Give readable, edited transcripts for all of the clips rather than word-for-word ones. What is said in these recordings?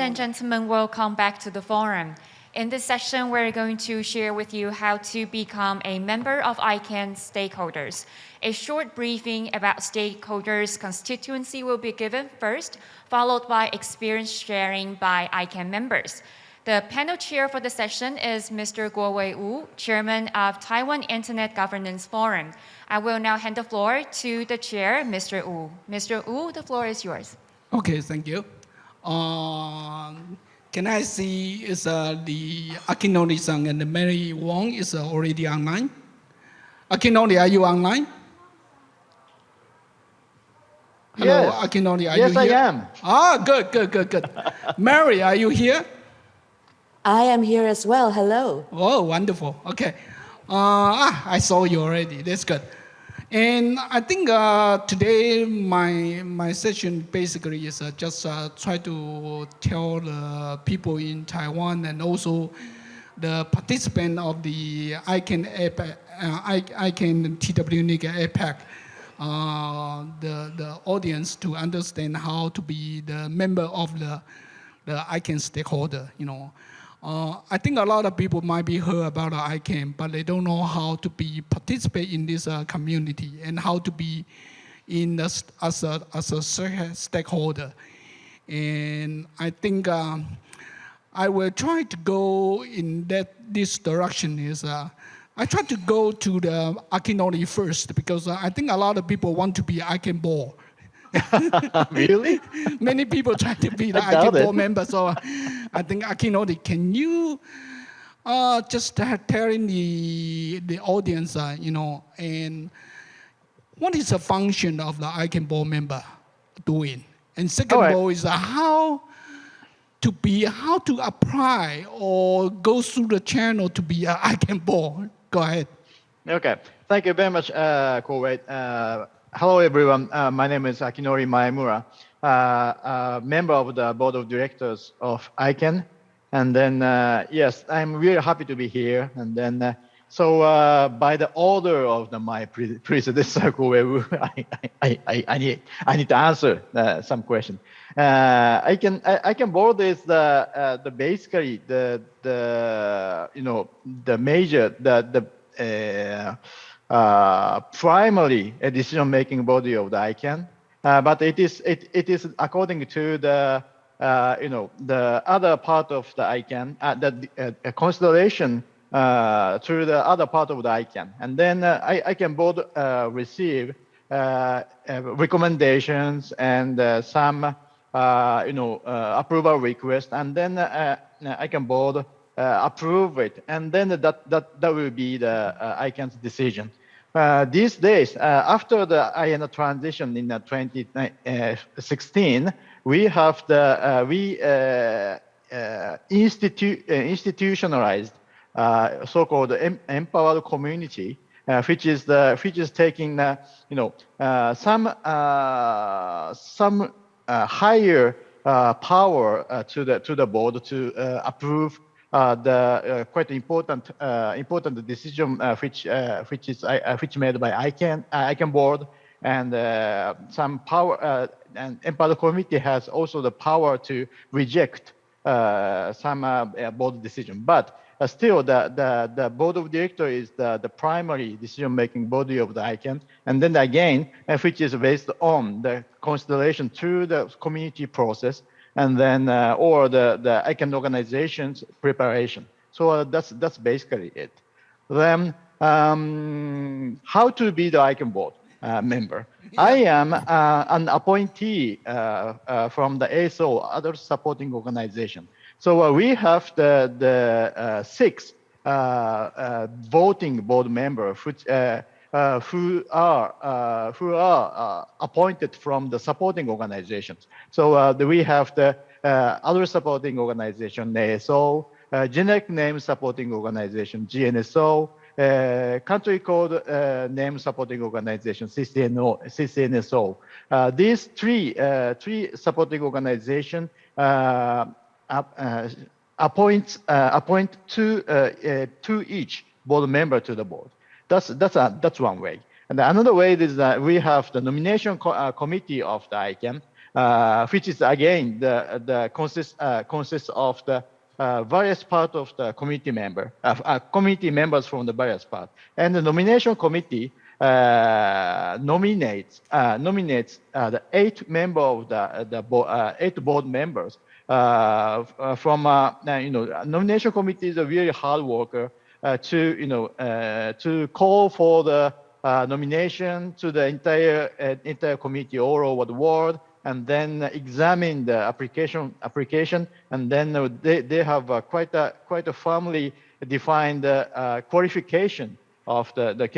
and gentlemen, welcome back to the forum. In this session, we're going to share with you how to become a member of ICANN stakeholders. A short briefing about stakeholders' constituency will be given first, followed by experience sharing by ICANN members. The panel chair for the session is Mr. Guowei Wu, Chairman of Taiwan Internet Governance Forum. I will now hand the floor to the chair, Mr. Wu. Mr. Wu, the floor is yours. Okay, thank you. Can I see is the Akinori-san and Mary Wong is already online? Akinori, are you online? Hello, Yes. Akinori, are Yes, you here? I am. Ah, good. Mary, are you here? I am here as well. Hello. Oh, wonderful. Okay. I saw you already. That's good. And I think today my session basically is just try to tell the people in Taiwan and also the participant of the ICANN TWNIC APEC, the audience to understand how to be the member of the ICANN stakeholder, I think a lot of people might be heard about ICANN, but they don't know how to participate in this community and how to be in as a stakeholder. And I think I will try to go in this direction. I try to go to the Akinori first because I think a lot of people want to be ICANN board. Really? Many people try to be the I doubt ICANN it. board member, so I think Akinori, can you just telling the audience, and what is the function of the ICANN board member doing? And second All right. of all is how to apply or go through the channel to be an ICANN board. Go ahead. Okay. Thank you very much, Koei. Hello, everyone. My name is Akinori Maemura, member of the board of directors of ICANN. And then, yes, I'm really happy to be here. And then, by the order of my predecessor, Koei, I need to answer some question. ICANN board is the basically the major primary decision-making body of the ICANN, but it is according to the the other part of the ICANN, the consideration through the other part of the ICANN, and then ICANN board receive recommendations and some approval request, and then ICANN board approve it, and then that will be the ICANN's decision. These days, after the INO transition in 2016, we have institutionalized so-called empowered community, which is taking some higher power to the board to approve the quite important decision which made by ICANN board, and some power, and empowered committee has also the power to reject some board decision. But still, the board of directors is the primary decision-making body of the ICANN, and then again, which is based on the consideration through the community process, and then or the ICANN organization's preparation. So that's basically it. Then how to be the ICANN board member? Yeah. I am an appointee from the ASO, other supporting organization. So we have the 6 voting board members who are appointed from the supporting organizations. So we have the other supporting organization, ASO, generic name supporting organization, GNSO, country code name supporting organization, CCNSO. These three supporting organizations appoint two each board member to the board. That's one way. And another way is that we have the nomination committee of the ICANN, which is again the consists of the various part of the committee members from the various part, and the nomination committee nominates the 8 member of the 8 board members from nomination committee is a really hard worker to call for the nomination to the entire committee all over the world, and then examine the application, and then they have quite a firmly defined qualification of the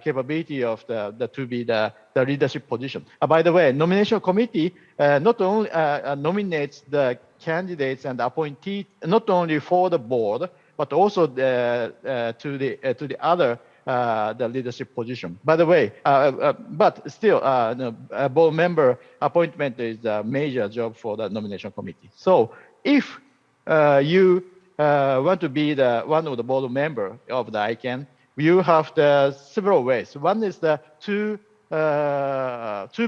capability of the to be the leadership position. By the way, nomination committee not only nominates the candidates and appointees not only for the board, but also to the other the leadership position. By the way, but still, a board member appointment is a major job for the nomination committee. So if you want to be one of the board member of the ICANN, you have the several ways. One is to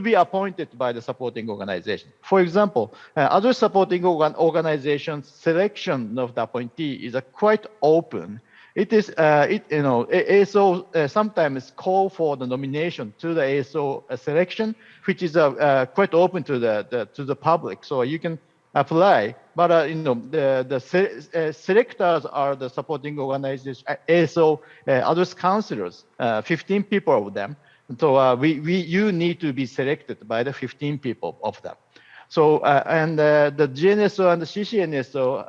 be appointed by the supporting organization. For example, other supporting organizations' selection of the appointee is quite open. It is, ASO sometimes call for the nomination to the ASO selection, which is quite open to the public. So you can apply, but the selectors are the supporting organizations, ASO, others counselors, 15 people of them. So you need to be selected by the 15 people of them. So and the GNSO and the CCNSO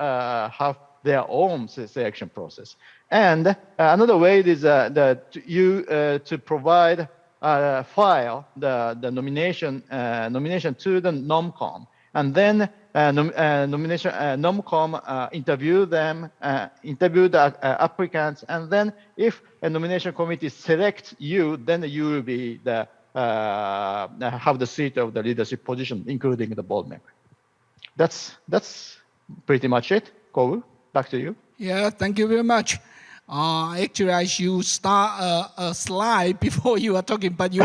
have their own selection process. And another way is to provide file the nomination to the Noncom, and then Noncom interview the applicants, and then if a nomination committee selects you, then you will be have the seat of the leadership position, including the board member. That's pretty much it. Kovu, back to you. Yeah, thank you very much. Actually, I should start a slide before you are talking, but you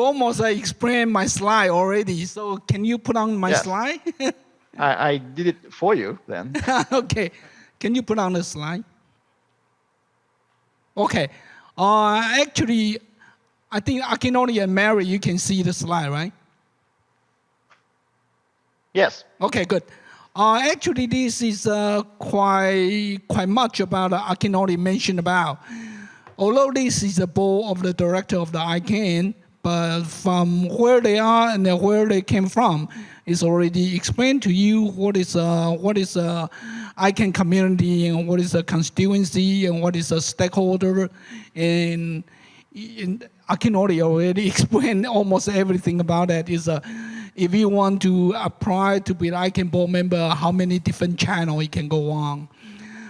almost explained my slide already. So can you put on my slide? I did it for you then. Okay. Can you put on the slide? Okay. Actually, I think Akinori and Mary, you can see the slide, right? Yes. Okay, good. Actually, this is quite much about Akinori mentioned about. Although this is the board of the director of the ICANN, but from where they are and where they came from, it's already explained to you what is ICANN community and what is a constituency and what is a stakeholder. And Akinori already explained almost everything about that. If you want to apply to be an ICANN board member, how many different channels you can go on.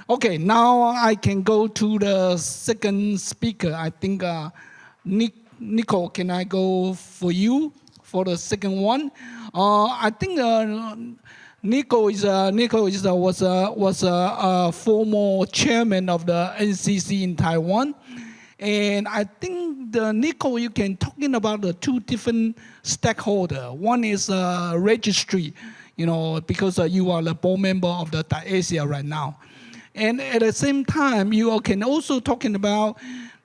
Okay, now I can go to the second speaker. I think Nico, can I go for you for the second one? I think Nico was a former chairman of the NCC in Taiwan. And I think Nico, you can talking about the two different stakeholders. One is registry, because you are the board member of the Asia right now. And at the same time, you can also talking about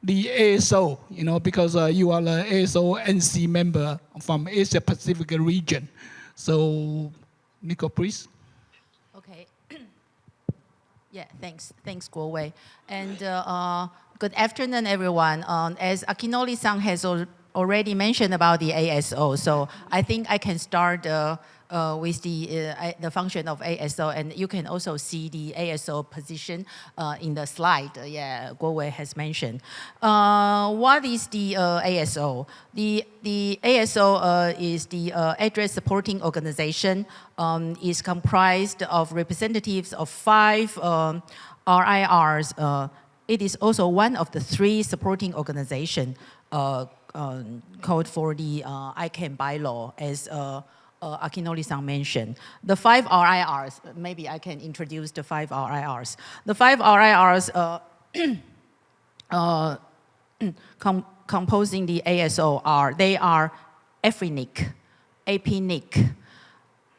the ASO, because you are the ASO NC member from Asia Pacific region. So, Nico, please. Okay. Yeah, thanks, Guowei. And good afternoon, everyone. As Akinori-san has already mentioned about the ASO, so I think I can start with the function of ASO, and you can also see the ASO position in the slide. Yeah, Guowei has mentioned. What is the ASO? The ASO is the Address Supporting Organization. Is comprised of representatives of 5 RIRs. It is also one of the 3 supporting organizations called for the ICANN bylaw, as Akinori-san mentioned. The 5 RIRs, maybe I can introduce the 5 RIRs. The 5 RIRs composing the ASO they are ethnic, APNIC,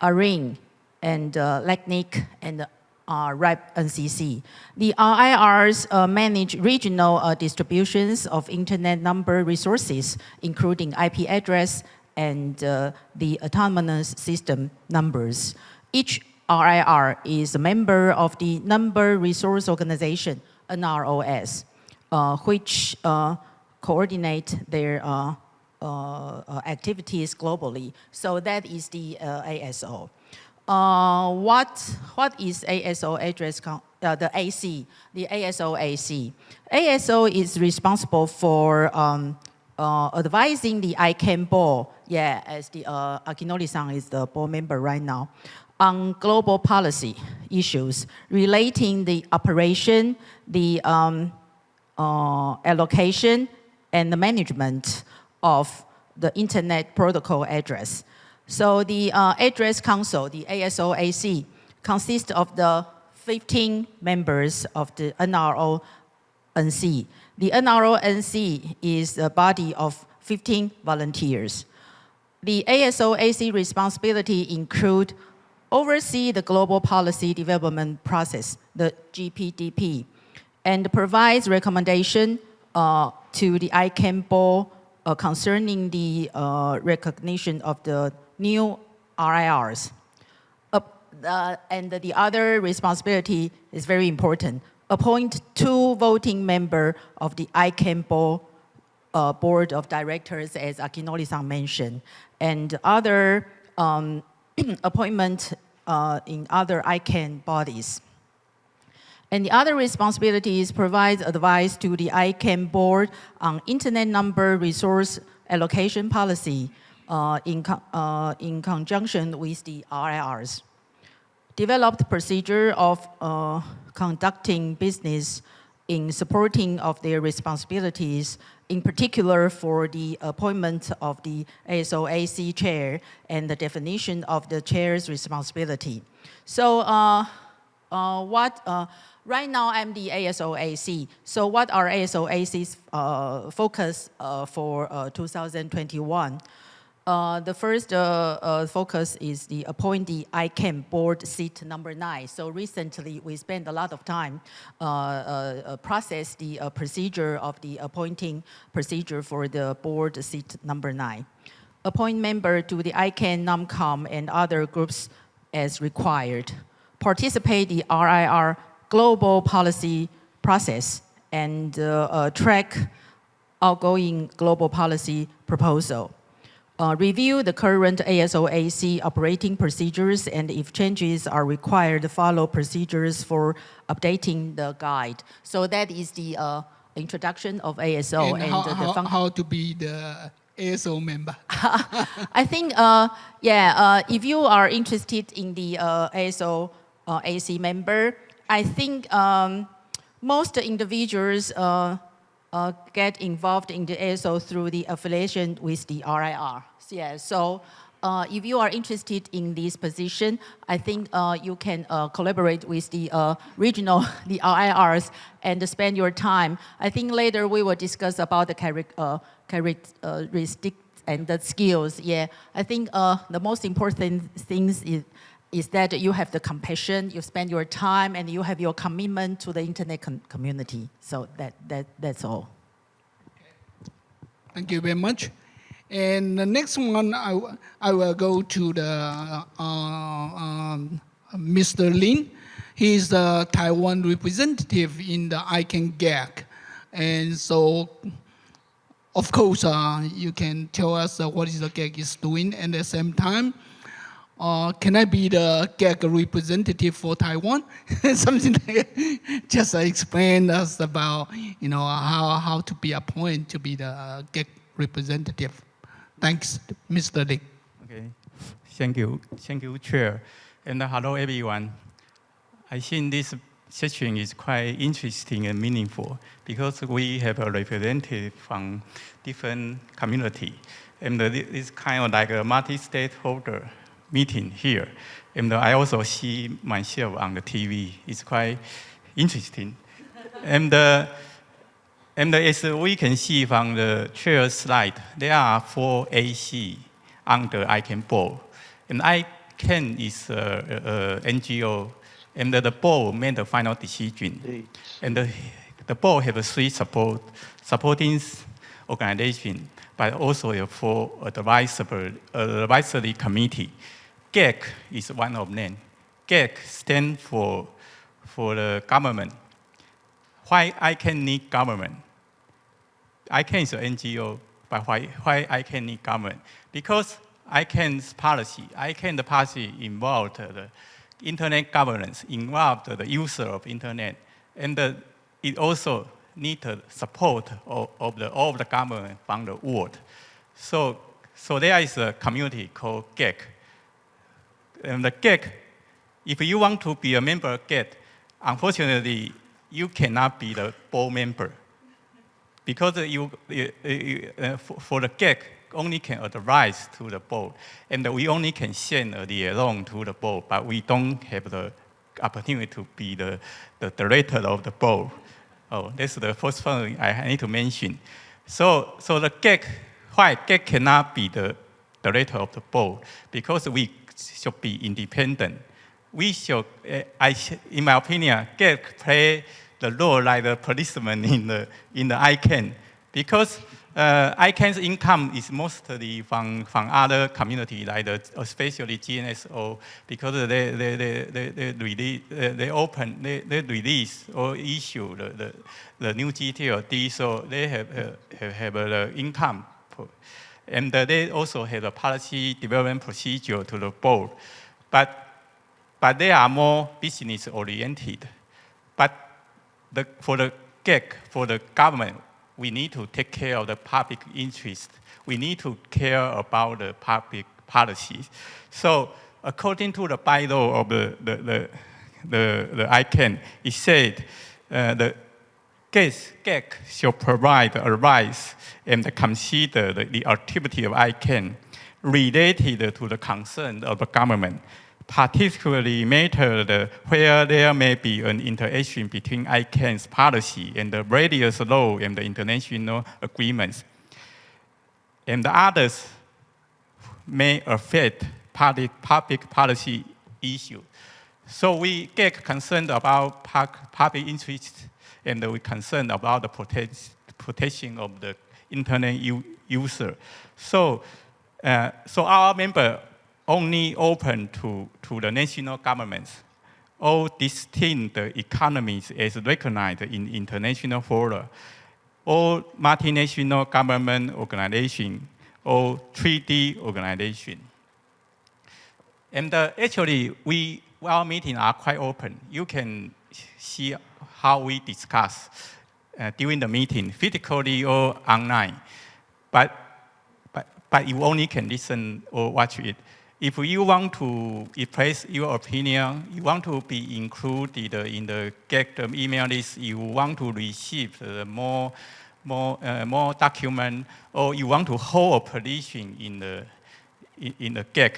ARIN, and LACNIC, and RIPE NCC. The RIRs manage regional distributions of internet number resources, including IP address and the autonomous system numbers. Each RIR is a member of the Number Resource Organization, NROS, which coordinate their activities globally. So that is the ASO. What is ASO address, the AC, the ASO AC? ASO is responsible for advising the ICANN board, as the Akinori-san is the board member right now, on global policy issues relating the operation, the allocation, and the management of the Internet Protocol address. So the Address Council, the ASO-AC, consists of the 15 members of the NRO-NC. The NRO-NC is a body of 15 volunteers. The ASO-AC responsibility include oversee the global policy development process, the GPDP, and provides recommendation to the ICANN board concerning the recognition of the new RIRs. And the other responsibility is very important. Appoint 2 voting members of the ICANN board of directors, as Akinori-san mentioned, and other appointment in other ICANN bodies. And the other responsibilities provide advice to the ICANN board on internet number resource allocation policy in conjunction with the RIRs. Developed procedure of conducting business in supporting of their responsibilities, in particular for the appointment of the ASO-AC chair and the definition of the chair's responsibility. So right now I'm the ASO-AC. So what are ASO-AC's focus for 2021? The first focus is the appoint the ICANN board seat number 9. So recently we spent a lot of time process the procedure of the appointing procedure for the board seat number 9. Appoint member to the ICANN, Noncom, and other groups as required. Participate the RIR global policy process and track outgoing global policy proposal. Review the current ASO-AC operating procedures, and if changes are required, follow procedures for updating the guide. So that is the introduction of ASO. And how to be the ASO member? I think, if you are interested in the ASO-AC member, I think most individuals get involved in the ASO through the affiliation with the RIR. Yeah, so if you are interested in this position, I think you can collaborate with the regional, the RIRs, and spend your time. I think later we will discuss about the characteristics and the skills. Yeah, I think the most important things is that you have the compassion, you spend your time, and you have your commitment to the internet community. So that's all. Thank you very much. And the next one, I will go to the Mr. Lin. He is the Taiwan representative in the ICANN GAC. And so, of course, you can tell us what is the GAC is doing. And at the same time, can I be the GAC representative for Taiwan? Something like just explain us about, how to be appointed to be the GAC representative. Thanks, Mr. Lee. Okay, thank you, Chair, and hello everyone. I think this session is quite interesting and meaningful because we have a representative from different community, and this kind of like a multi-stakeholder meeting here. And I also see myself on the TV. It's quite interesting. And as we can see from the chair slide, there are 4 AC under ICANN board. And ICANN is a NGO, and the board made the final decision. And the board have three supporting organizations, but also a full advisory committee. GEC is one of them. GEC stands for the government. Why ICANN need government? ICANN is an NGO, but why ICANN need government? Because ICANN's policy involved the internet governance, involved the user of internet, and it also needs support of all the government from the world. So there is a community called GEC. And the GEC, if you want to be a member of GEC, unfortunately, you cannot be the board member. Because for the GEC, only can advise to the board, and we only can send a liaison to the board, but we don't have the opportunity to be the director of the board. Oh, that's the first thing I need to mention. So the GEC, why GEC cannot be the director of the board? Because we should be independent. We should, in my opinion, GEC play the role like the policeman in the ICANN, because ICANN's income is mostly from other communities, like especially GNSO, because they release or issue the new GTLD, so they have the income. And they also have a policy development procedure to the board. But they are more business oriented. But for the GEC, for the government, we need to take care of the public interest. We need to care about the public policies. So according to the bylaw of the ICANN, it said the GEC shall provide advice and consider the activity of ICANN related to the concern of the government, particularly matters where there may be an interaction between ICANN's policy and the various law and the international agreements. And the others may affect public policy issues. So we get concerned about public interest, and we concerned about the protection of the internet user. So our member only open to the national governments. All distinct economies as recognized in international fora. All multinational government organizations, or treaty organizations. And actually, our meetings are quite open. You can see how we discuss during the meeting, physically or online. But you only can listen or watch it. If you want to express your opinion, you want to be included in the GEC email list, you want to receive more document, or you want to hold a position in the GEC,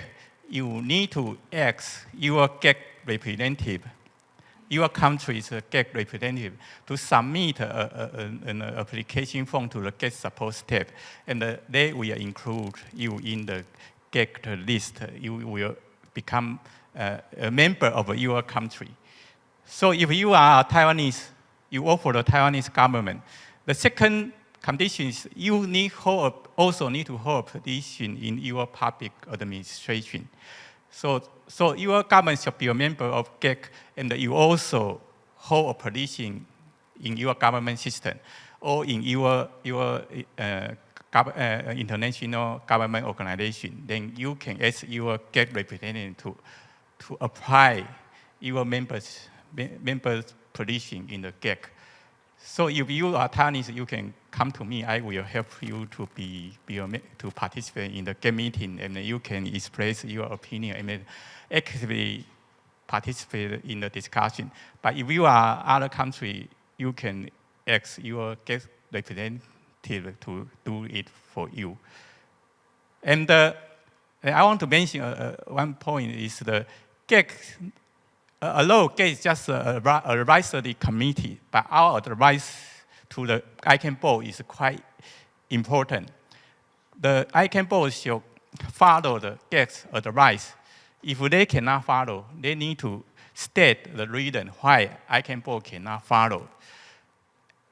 you need to ask your GEC representative, your country's GEC representative, to submit an application form to the GEC support staff, and they will include you in the GEC list. You will become a member of your country. So if you are Taiwanese, you work for the Taiwanese government. The second condition is you also need to hold a position in your public administration. So your government should be a member of GEC, and you also hold a position in your government system or in your international government organization. Then you can ask your GEC representative to apply your members position in the GEC. So if you are Taiwanese, you can come to me. I will help you to participate in the GEC meeting, and you can express your opinion and actively participate in the discussion. But if you are other country, you can ask your GEC representative to do it for you. And I want to mention one point is the GEC. Although GEC is just an advisory committee, but our advice to the ICANN board is quite important. The ICANN board should follow the guest advice. If they cannot follow, they need to state the reason why ICANN board cannot follow.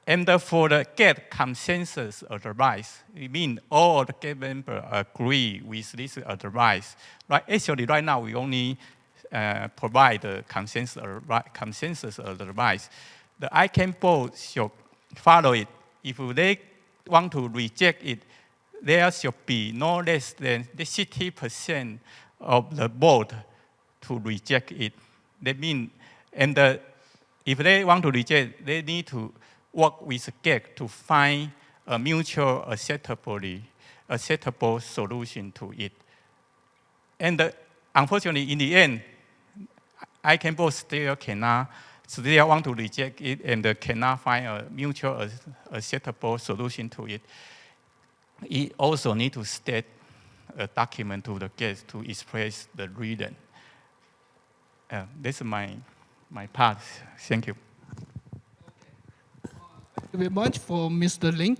And for the get consensus advice, it means all the get members agree with this advice. Right? Actually, right now we only provide the consensus advice. The ICANN board should follow it. If they want to reject it, there should be no less than 60% of the board to reject it. That means, and if they want to reject, they need to work with GEC to find a mutual acceptable solution to it. And unfortunately, in the end, ICANN board still want to reject it and cannot find a mutual acceptable solution to it. It also need to state a document to the guest to express the reason. This is my part. Thank you. Thank you very much for Mr. Lin.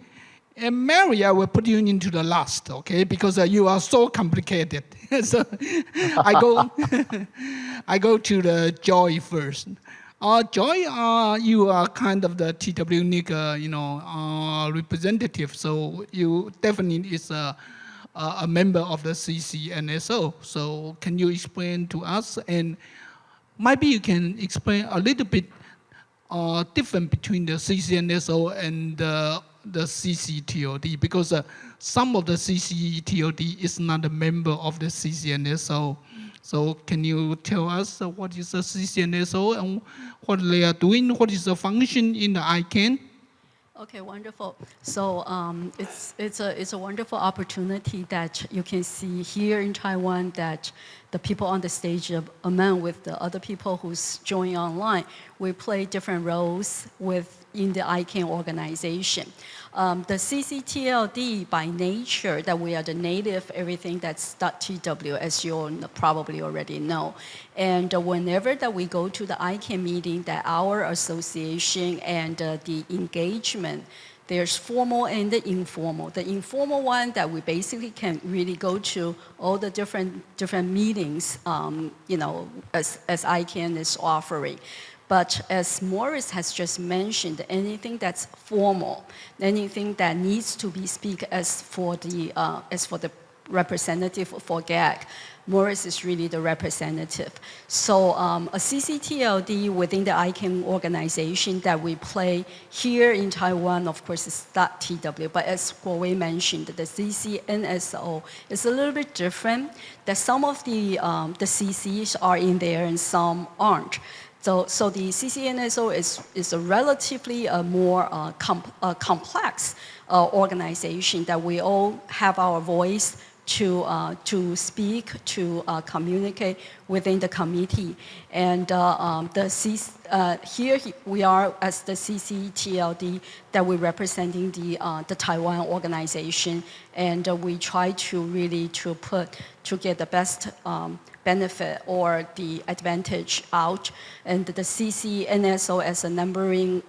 And Mary, I will put you into the last, okay? Because you are so complicated. So I go to the Joy first. Joy, you are kind of the TWNIC, representative. So you definitely is a member of the CCNSO. So can you explain to us? And maybe you can explain a little bit different between the CCNSO and the CCTOD, because some of the CCTOD is not a member of the CCNSO. So can you tell us what is the CCNSO and what they are doing? What is the function in the ICANN? Okay, wonderful. So it's a wonderful opportunity that you can see here in Taiwan, that the people on the stage, among with the other people who's joining online, we play different roles in the ICANN organization. The CCTLD, by nature, that we are the native everything that's .tw, as you all probably already know. And whenever that we go to the ICANN meeting, that our association and the engagement, there's formal and the informal. The informal one that we basically can really go to all the different meetings, as ICANN is offering. But as Morris has just mentioned, anything that's formal, anything that needs to be speak as for the representative for GAC, Morris is really the representative. So a CCTLD within the ICANN organization that we play here in Taiwan, of course, is .tw. But as Guowei mentioned, the CCNSO is a little bit different. That some of the CCs are in there and some aren't. So the CCNSO is a relatively more complex organization that we all have our voice to speak, to communicate within the committee. And here we are as the CCTLD that we're representing the Taiwan organization, and we try to really to get the best benefit or the advantage out. And the CCNSO as a numbering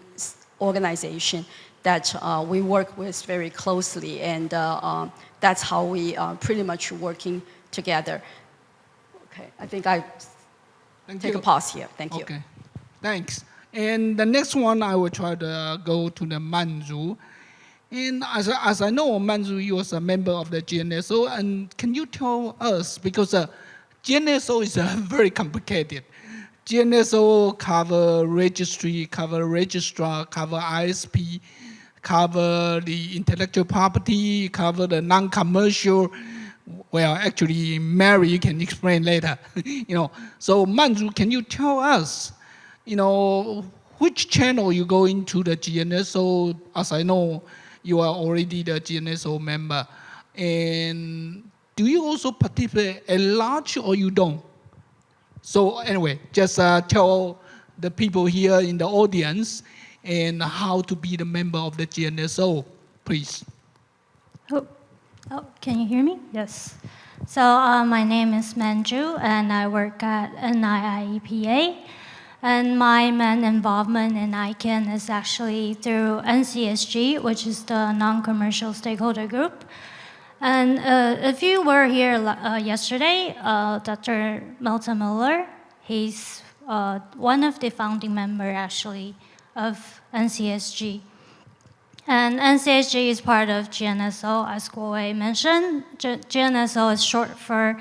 organization that we work with very closely, and that's how we are pretty much working together. Okay, I think take a pause here. Thank you. Okay, thanks. And the next one, I will try to go to the Manzu. And as I know, Manzu, you was a member of the GNSO, and can you tell us, because GNSO is very complicated. GNSO cover registry, cover registrar, cover ISP, cover the intellectual property, cover the non-commercial. Well, actually, Mary can explain later. So Manzu, can you tell us, which channel you go into the GNSO? As I know, you are already the GNSO member, and do you also participate at large or you don't? So anyway, just tell the people here in the audience and how to be the member of the GNSO, please. Oh, can you hear me? Yes. So my name is Manju, and I work at NIIEPA. And my main involvement in ICANN is actually through NCSG, which is the non-commercial stakeholder group. And if you were here yesterday, Dr. Melton Miller, he's one of the founding members, actually, of NCSG. And NCSG is part of GNSO, as Guowei mentioned. GNSO is short for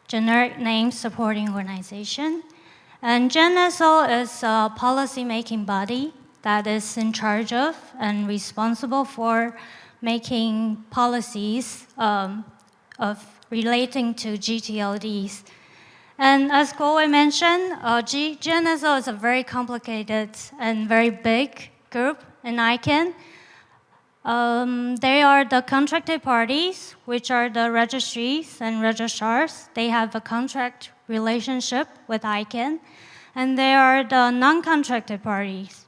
Generic Name Supporting Organization. And GNSO is a policy-making body that is in charge of and responsible for making policies of relating to GTLDs. And as Guowei mentioned, GNSO is a very complicated and very big group in ICANN. They are the contracted parties, which are the registries and registrars. They have a contract relationship with ICANN. And they are the non-contracted parties.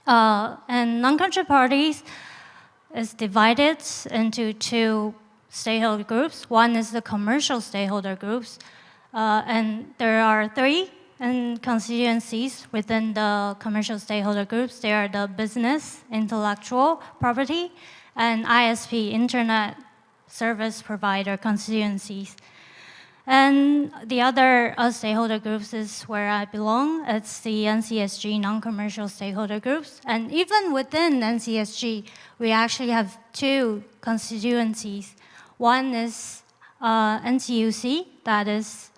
And non-contracted parties is divided into two stakeholder groups. One is the commercial stakeholder groups, and there are three constituencies within the commercial stakeholder groups. They are the business, intellectual property, and ISP, internet service provider constituencies. And the other stakeholder groups is where I belong. It's the NCSG non-commercial stakeholder groups. And even within NCSG, we actually have two constituencies. One is NCUC, that is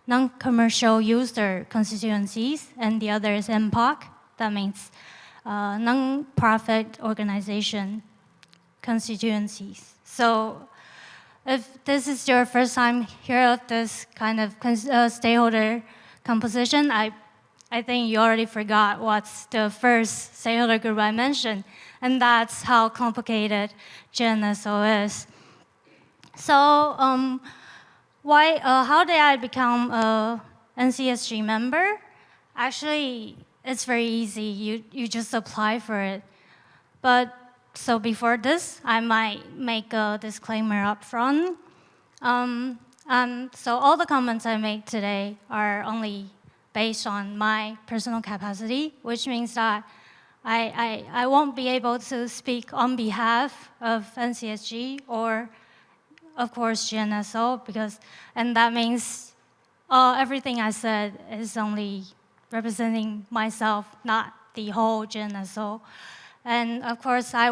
non-commercial user constituencies, and the other is NPOC, that means non-profit organization constituencies. So if this is your first time hear of this kind of stakeholder composition, I think you already forgot what's the first stakeholder group I mentioned, and that's how complicated GNSO is. So how did I become a NCSG member? Actually, it's very easy. You just apply for it. But so before this, I might make a disclaimer up front. So all the comments I make today are only based on my personal capacity, which means that I won't be able to speak on behalf of NCSG or, of course, GNSO, and that means everything I said is only representing myself, not the whole GNSO. And of course, I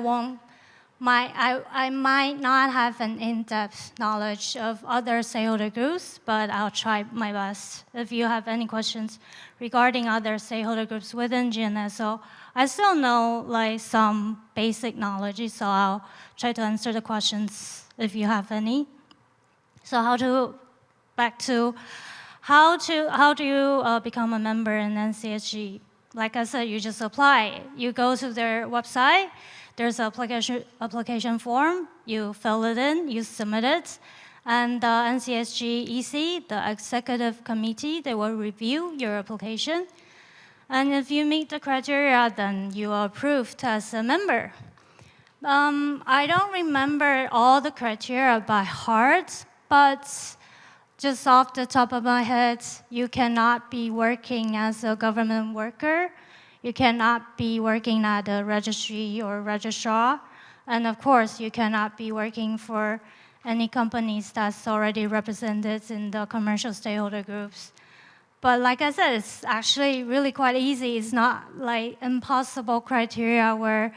might not have an in-depth knowledge of other stakeholder groups, but I'll try my best. If you have any questions regarding other stakeholder groups within GNSO, I still know like some basic knowledge, so I'll try to answer the questions if you have any. So how do you become a member in NCSG? Like I said, you just apply. You go to their website. There's an application form. You fill it in. You submit it. And the NCSG EC, the executive committee, they will review your application. And if you meet the criteria, then you are approved as a member. I don't remember all the criteria by heart, but just off the top of my head, you cannot be working as a government worker. You cannot be working at a registry or registrar. And of course, you cannot be working for any companies that's already represented in the commercial stakeholder groups. But like I said, it's actually really quite easy. It's not like impossible criteria where,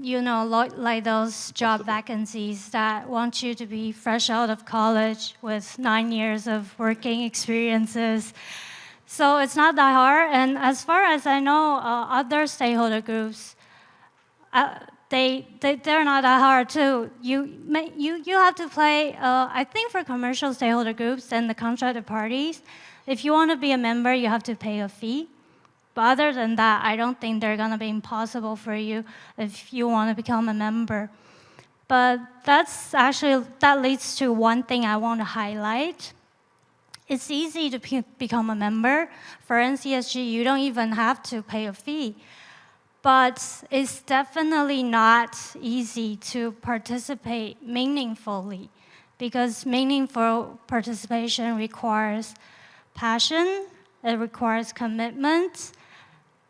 you know, like those job vacancies that want you to be fresh out of college with 9 years of working experiences. So it's not that hard. And as far as I know, other stakeholder groups, they're not that hard too. You have to play, I think for commercial stakeholder groups and the contracted parties, if you want to be a member, you have to pay a fee. But other than that, I don't think they're going to be impossible for you if you want to become a member. But that leads to one thing I want to highlight. It's easy to become a member. For NCSG, you don't even have to pay a fee. But it's definitely not easy to participate meaningfully, because meaningful participation requires passion, it requires commitment,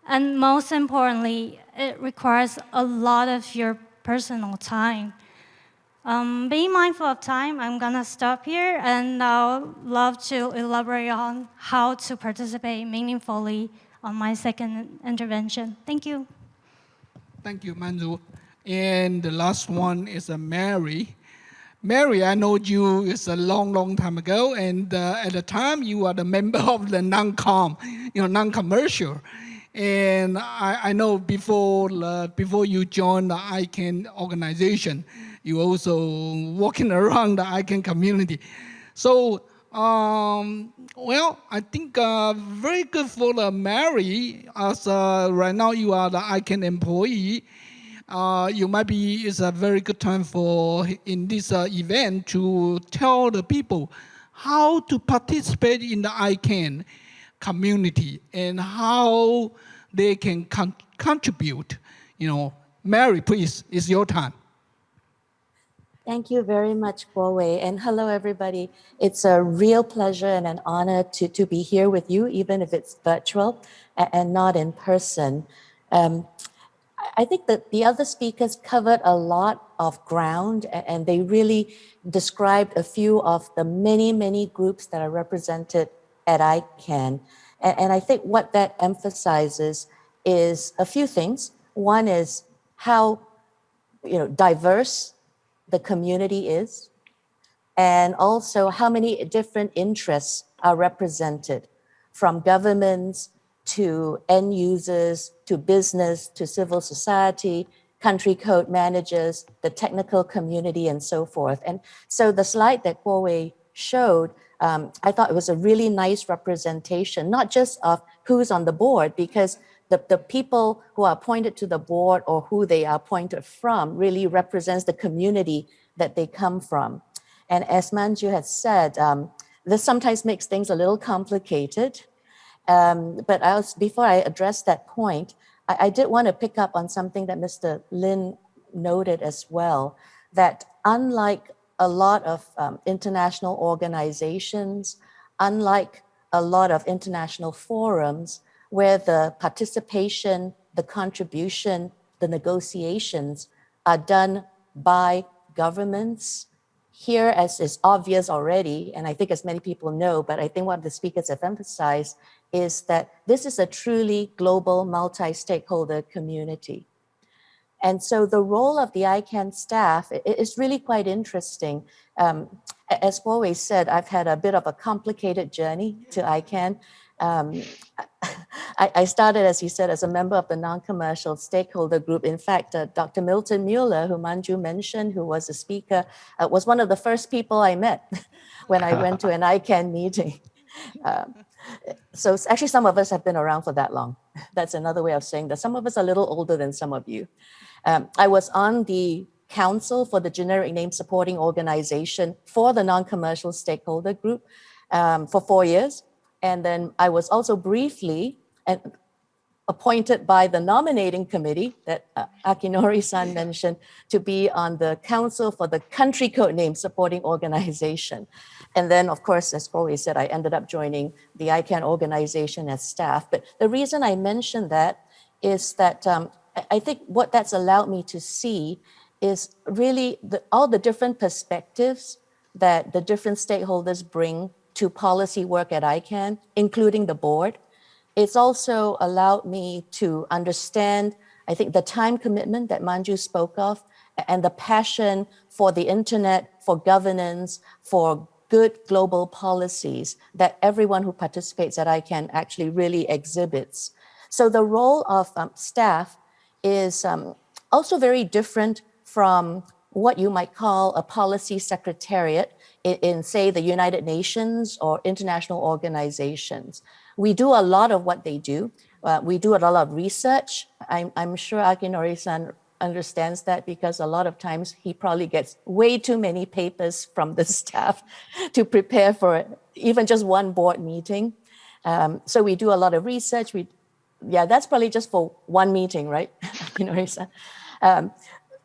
and most importantly, it requires a lot of your personal time. Being mindful of time, I'm gonna stop here, and I'll love to elaborate on how to participate meaningfully on my second intervention. Thank you. Thank you, Manju. And the last one is Mary. Mary, I know you is a long, long time ago, and at the time you are the member of the Noncom, non-commercial. And I know before you joined the ICANN organization, you also walking around the ICANN community. So, well, I think very good for the Mary, as right now you are the ICANN employee. You might be, it's a very good time for in this event to tell the people how to participate in the ICANN community and how they can contribute. Mary, please, it's your time. Thank you very much, Kuo-wei. And hello, everybody. It's a real pleasure and an honor to be here with you, even if it's virtual and not in person. I think that the other speakers covered a lot of ground, and they really described a few of the many, many groups that are represented at ICANN. And I think what that emphasizes is a few things. One is how diverse the community is, and also how many different interests are represented, from governments to end users, to business, to civil society, country code managers, the technical community, and so forth. And so the slide that Kuo-wei showed, I thought it was a really nice representation, not just of who's on the board, because the people who are appointed to the board or who they are appointed from really represents the community that they come from. And as Manju had said, this sometimes makes things a little complicated. But before I address that point, I did want to pick up on something that Mr. Lin noted as well, that unlike a lot of international organizations, unlike a lot of international forums where the participation, the contribution, the negotiations are done by governments, here, as is obvious already, and I think as many people know, but I think what the speakers have emphasized is that this is a truly global multi-stakeholder community. And so the role of the ICANN staff is really quite interesting. As always said, I've had a bit of a complicated journey to ICANN. I started, as he said, as a member of the non-commercial stakeholder group. In fact, Dr. Milton Mueller, who Manju mentioned, who was a speaker, was one of the first people I met when I went to an ICANN meeting. So actually, some of us have been around for that long. That's another way of saying that some of us are a little older than some of you. I was on the council for the generic name supporting organization for the non-commercial stakeholder group for 4 years. And then I was also briefly appointed by the nominating committee that Akinori-san mentioned to be on the council for the country code name supporting organization. And then, of course, as always said, I ended up joining the ICANN organization as staff. But the reason I mentioned that is that I think what that's allowed me to see is really all the different perspectives that the different stakeholders bring to policy work at ICANN, including the board. It's also allowed me to understand, I think, the time commitment that Manju spoke of, and the passion for the internet, for governance, for good global policies that everyone who participates at ICANN actually really exhibits. So the role of staff is also very different from what you might call a policy secretariat in, say, the United Nations or international organizations. We do a lot of what they do. We do a lot of research. I'm sure Akinori-san understands that, because a lot of times he probably gets way too many papers from the staff to prepare for even just one board meeting. So we do a lot of research. Yeah, that's probably just for one meeting, right? Akinori-san.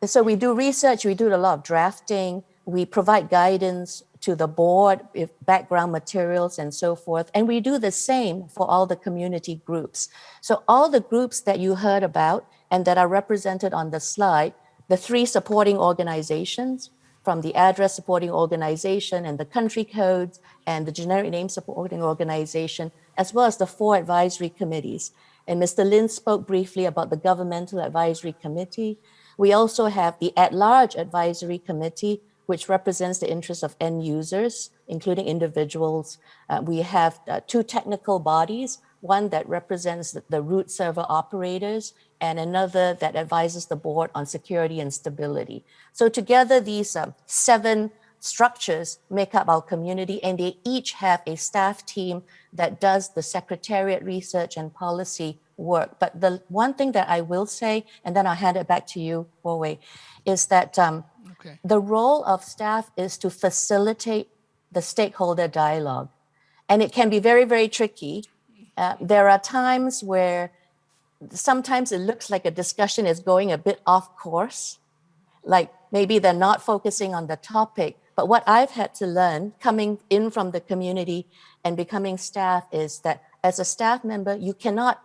So we do research, we do a lot of drafting, we provide guidance to the board with background materials and so forth. And we do the same for all the community groups. So all the groups that you heard about and that are represented on the slide, the 3 supporting organizations, from the address supporting organization and the country codes and the generic name supporting organization, as well as the 4 advisory committees. And Mr. Lin spoke briefly about the Governmental Advisory Committee. We also have the At-Large Advisory Committee, which represents the interests of end users, including individuals. We have 2 technical bodies, one that represents the root server operators and another that advises the board on security and stability. So together, these 7 structures make up our community, and they each have a staff team that does the secretariat research and policy work. But the one thing that I will say, and then I'll hand it back to you, Huawei, is that the role of staff is to facilitate the stakeholder dialogue. And it can be very, very tricky. There are times where sometimes it looks like a discussion is going a bit off course, like maybe they're not focusing on the topic. But what I've had to learn coming in from the community and becoming staff is that as a staff member, you cannot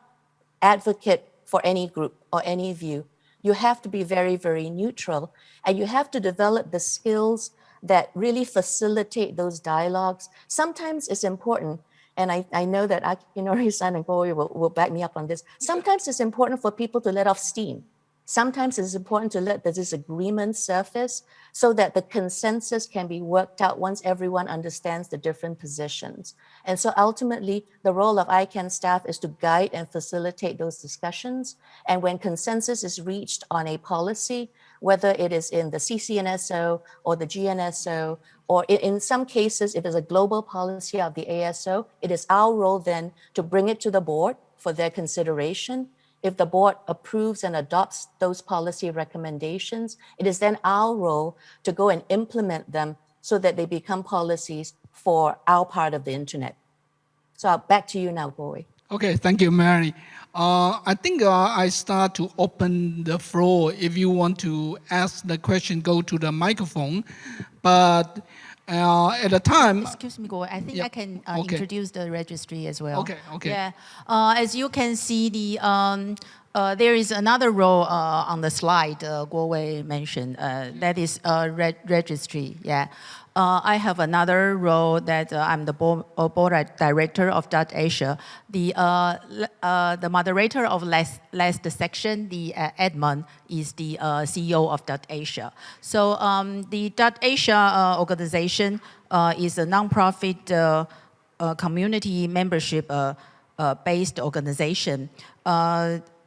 advocate for any group or any view. You have to be very, very neutral, and you have to develop the skills that really facilitate those dialogues. Sometimes it's important, and I know that Akinori-san and Goe will back me up on this. Sometimes it's important for people to let off steam. Sometimes it's important to let the disagreement surface so that the consensus can be worked out once everyone understands the different positions. And so ultimately, the role of ICANN staff is to guide and facilitate those discussions. And when consensus is reached on a policy, whether it is in the CCNSO or the GNSO, or in some cases, if it's a global policy of the ASO, it is our role then to bring it to the board for their consideration. If the board approves and adopts those policy recommendations, it is then our role to go and implement them so that they become policies for our part of the internet. So back to you now, Goe. Okay, thank you, Mary. I think I start to open the floor. If you want to ask the question, go to the microphone. But at the time... Excuse me, Goe. I think I can introduce the registry as well. Okay. Yeah. As you can see, there is another role on the slide Guowei mentioned. That is registry. Yeah. I have another role that I'm the board director of .Asia. The moderator of last section, the admin, is the CEO of .Asia. So the .Asia organization is a nonprofit community membership based organization.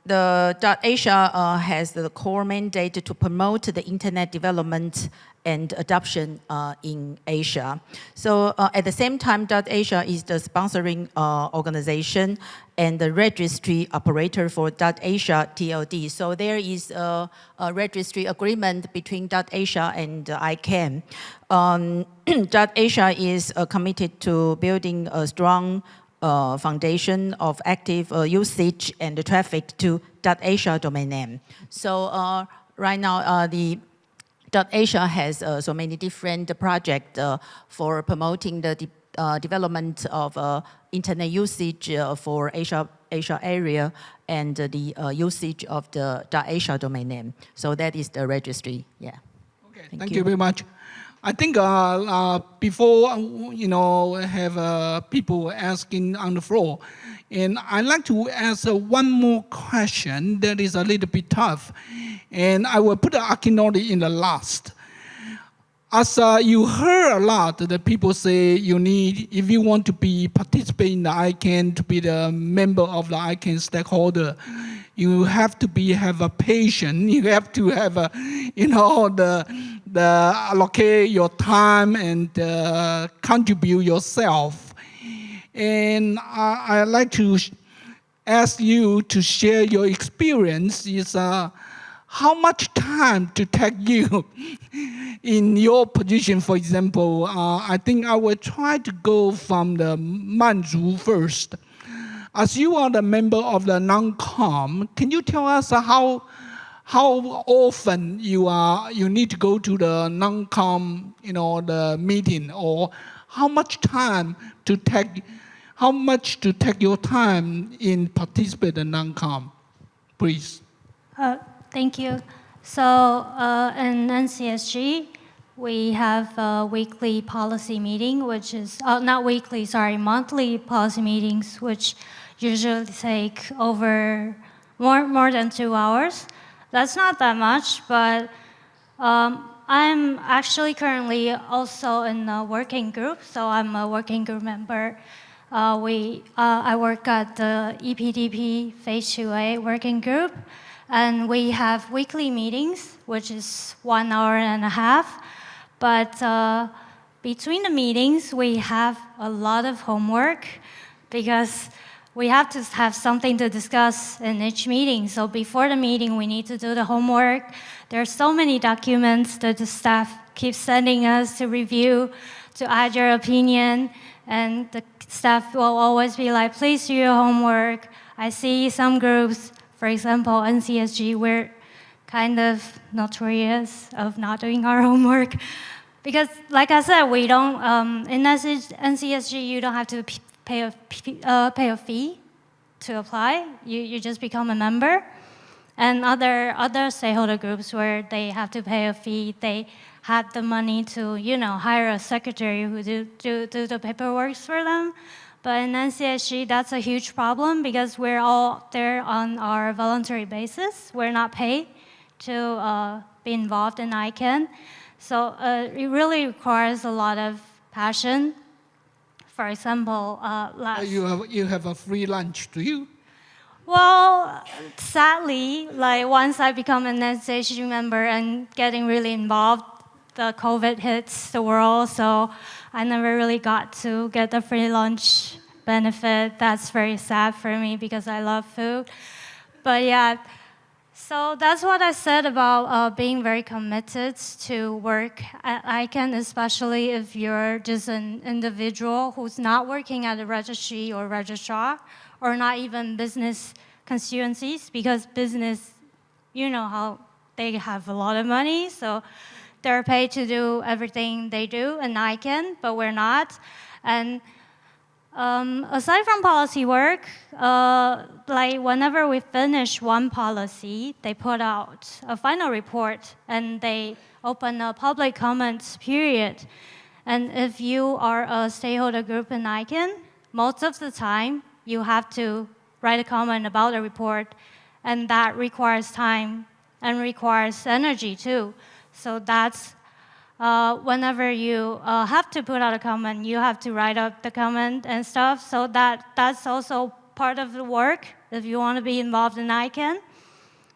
The .Asia has the core mandate to promote the internet development and adoption in Asia. So at the same time, .Asia is the sponsoring organization and the registry operator for .Asia TLD. So there is a registry agreement between .Asia and ICANN. .Asia is committed to building a strong foundation of active usage and traffic to .Asia domain name. So right now, the .Asia has so many different projects for promoting the development of internet usage for Asia area and the usage of the .Asia domain name. So that is the registry. Yeah. Okay. Thank you very much. I think before have people asking on the floor, and I'd like to ask one more question that is a little bit tough, and I will put Akinori in the last. As you heard a lot, the people say you need, if you want to be participate in the ICANN, to be the member of the ICANN stakeholder, you have to have a patience. You have to have allocate your time and contribute yourself. And I'd like to ask you to share your experience. Is how much time to take you in your position? For example, I think I will try to go from the Manzhu first. As you are the member of the Noncom, can you tell us how often you need to go to the Noncom, the meeting, or how much to take your time in participate in Noncom, please? Thank you. So in NCSG, we have a weekly policy meeting, which is, not weekly, sorry, monthly policy meetings, which usually take over more than 2 hours. That's not that much, but I'm actually currently also in a working group, so I'm a working group member. I work at the EPDP Phase 2A working group, and we have weekly meetings, which is 1 hour and a half. But between the meetings, we have a lot of homework because we have to have something to discuss in each meeting. So before the meeting, we need to do the homework. There are so many documents that the staff keeps sending us to review, to add your opinion, and the staff will always be like, please do your homework. I see some groups, for example, NCSG, we're kind of notorious of not doing our homework. Because, like I said, we don't, in NCSG, you don't have to pay a fee to apply. You just become a member. And other stakeholder groups where they have to pay a fee, they had the money to, hire a secretary who do the paperwork for them. But in NCSG, that's a huge problem because we're all there on our voluntary basis. We're not paid to be involved in ICANN. So it really requires a lot of passion. For example, You have a free lunch, do you? Well, sadly, like once I become an NCSG member and getting really involved, the COVID hits the world, so I never really got to get the free lunch benefit. That's very sad for me because I love food. But yeah, so that's what I said about being very committed to work at ICANN, especially if you're just an individual who's not working at a registry or registrar, or not even business constituencies, because business, you know how they have a lot of money, so they're paid to do everything they do in ICANN, but we're not. And aside from policy work, like whenever we finish one policy, they put out a final report and they open a public comments period. And if you are a stakeholder group in ICANN, most of the time, you have to write a comment about the report, and that requires time and requires energy too. So that's whenever you have to put out a comment, you have to write up the comment and stuff. So that's also part of the work if you want to be involved in ICANN.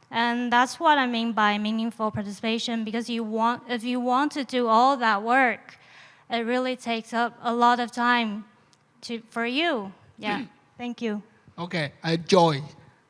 And that's what I mean by meaningful participation, because if you want to do all that work, it really takes up a lot of time for you. Yeah. Thank you. Okay, Joy,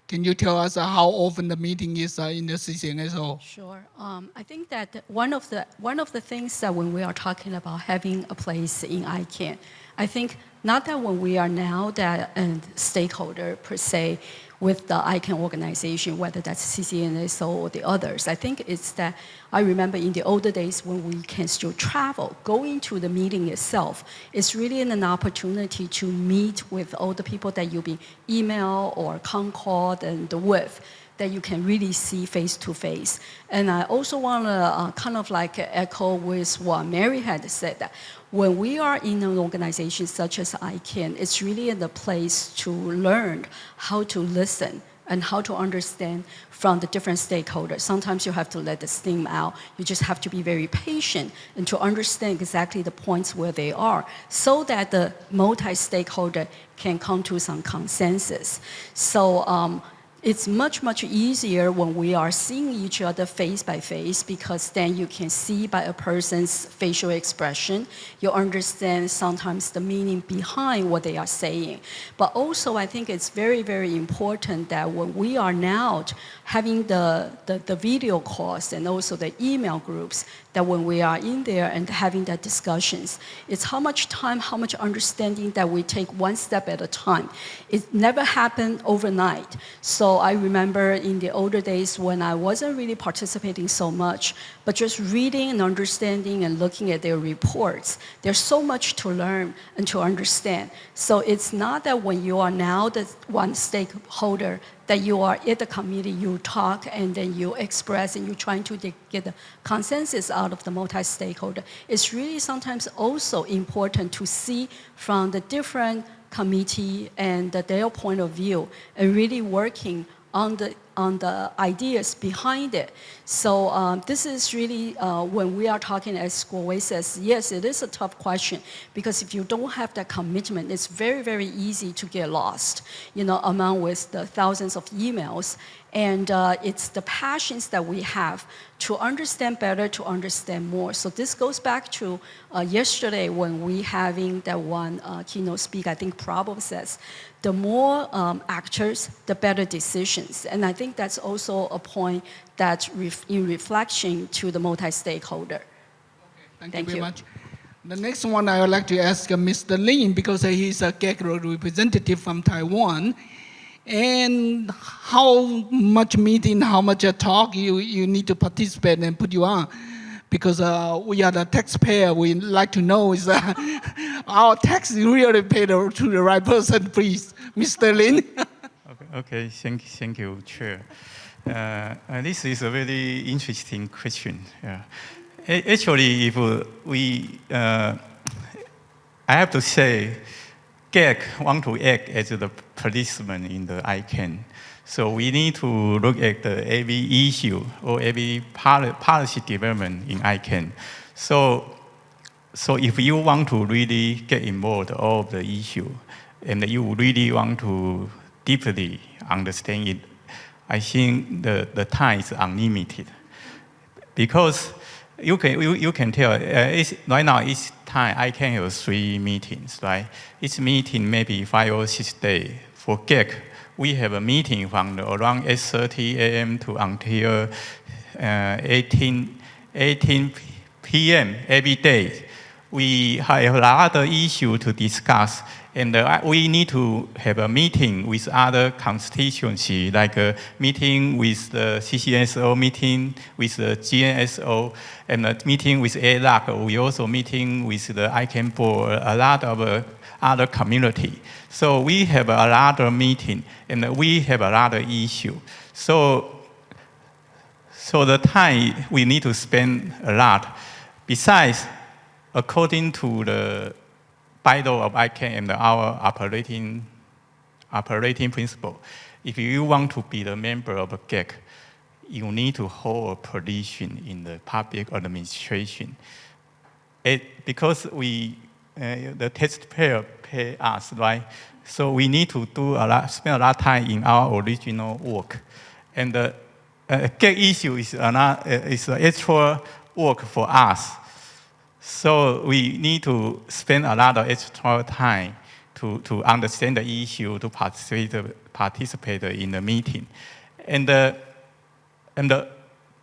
can you tell us how often the meeting is in the CCNSO? Sure. I think that one of the things that when we are talking about having a place in ICANN, I think not that when we are now that a stakeholder per se with the ICANN organization, whether that's CCNSO or the others. I think it's that I remember in the older days when we can still travel, going to the meeting itself is really an opportunity to meet with all the people that you'll be email or Concord and with, that you can really see face to face. And I also want to kind of like echo with what Mary had said, that when we are in an organization such as ICANN, it's really in the place to learn how to listen and how to understand from the different stakeholders. Sometimes you have to let the steam out. You just have to be very patient and to understand exactly the points where they are so that the multi-stakeholder can come to some consensus. So it's much, much easier when we are seeing each other face by face, because then you can see by a person's facial expression, you understand sometimes the meaning behind what they are saying. But also I think it's very, very important that when we are now having the video calls and also the email groups, that when we are in there and having that discussions, it's how much time, how much understanding that we take one step at a time. It never happened overnight. So So I remember in the older days when I wasn't really participating so much, but just reading and understanding and looking at their reports, there's so much to learn and to understand. So it's not that when you are now the one stakeholder that you are at the committee, you talk and then you express and you're trying to get the consensus out of the multi-stakeholder. It's really sometimes also important to see from the different committee and their point of view and really working on the ideas behind it. So this is really when we are talking, as Guowei says, yes, it is a tough question because if you don't have that commitment, it's very, very easy to get lost, among with the thousands of emails. And it's the passions that we have to understand better, to understand more. So this goes back to yesterday when we having that one keynote speak, I think Prabhu says, the more actors, the better decisions. And I think that's also a point that in reflection to the multi-stakeholder. Okay, thank you very much. The next one I would like to ask Mr. Lin, because he's a GEC representative from Taiwan. And how much meeting, how much talk you need to participate and put you on? Because we are the taxpayer, we like to know is our tax really paid to the right person, please. Mr. Lin. Okay, thank you, Chair. This is a very interesting question. Yeah. Actually, if I have to say, GEC want to act as the policeman in the ICANN. So we need to look at every issue or every policy development in ICANN. So if you want to really get involved in all of the issue, and you really want to deeply understand it, I think the time is unlimited. Because you can tell, right now each time I can have 3 meetings, right? Each meeting maybe 5 or 6 days. For GEC, we have a meeting from around 8:30 a.m. to until 18 p.m. every day. We have a lot of issues to discuss, and we need to have a meeting with other constituencies, like a meeting with the CCNSO, meeting with the GNSO, and a meeting with ALAC. We also meeting with the ICANN board, a lot of other community. So we have a lot of meeting, and we have a lot of issue. So the time we need to spend a lot. Besides, according to the bylaw of ICANN and our operating principle, if you want to be the member of a GEC, you need to hold a position in the public administration. Because the taxpayer pay us, right? So we need to spend a lot of time in our original work. And the GEC issue is extra work for us. So we need to spend a lot of extra time to understand the issue, to participate in the meeting. And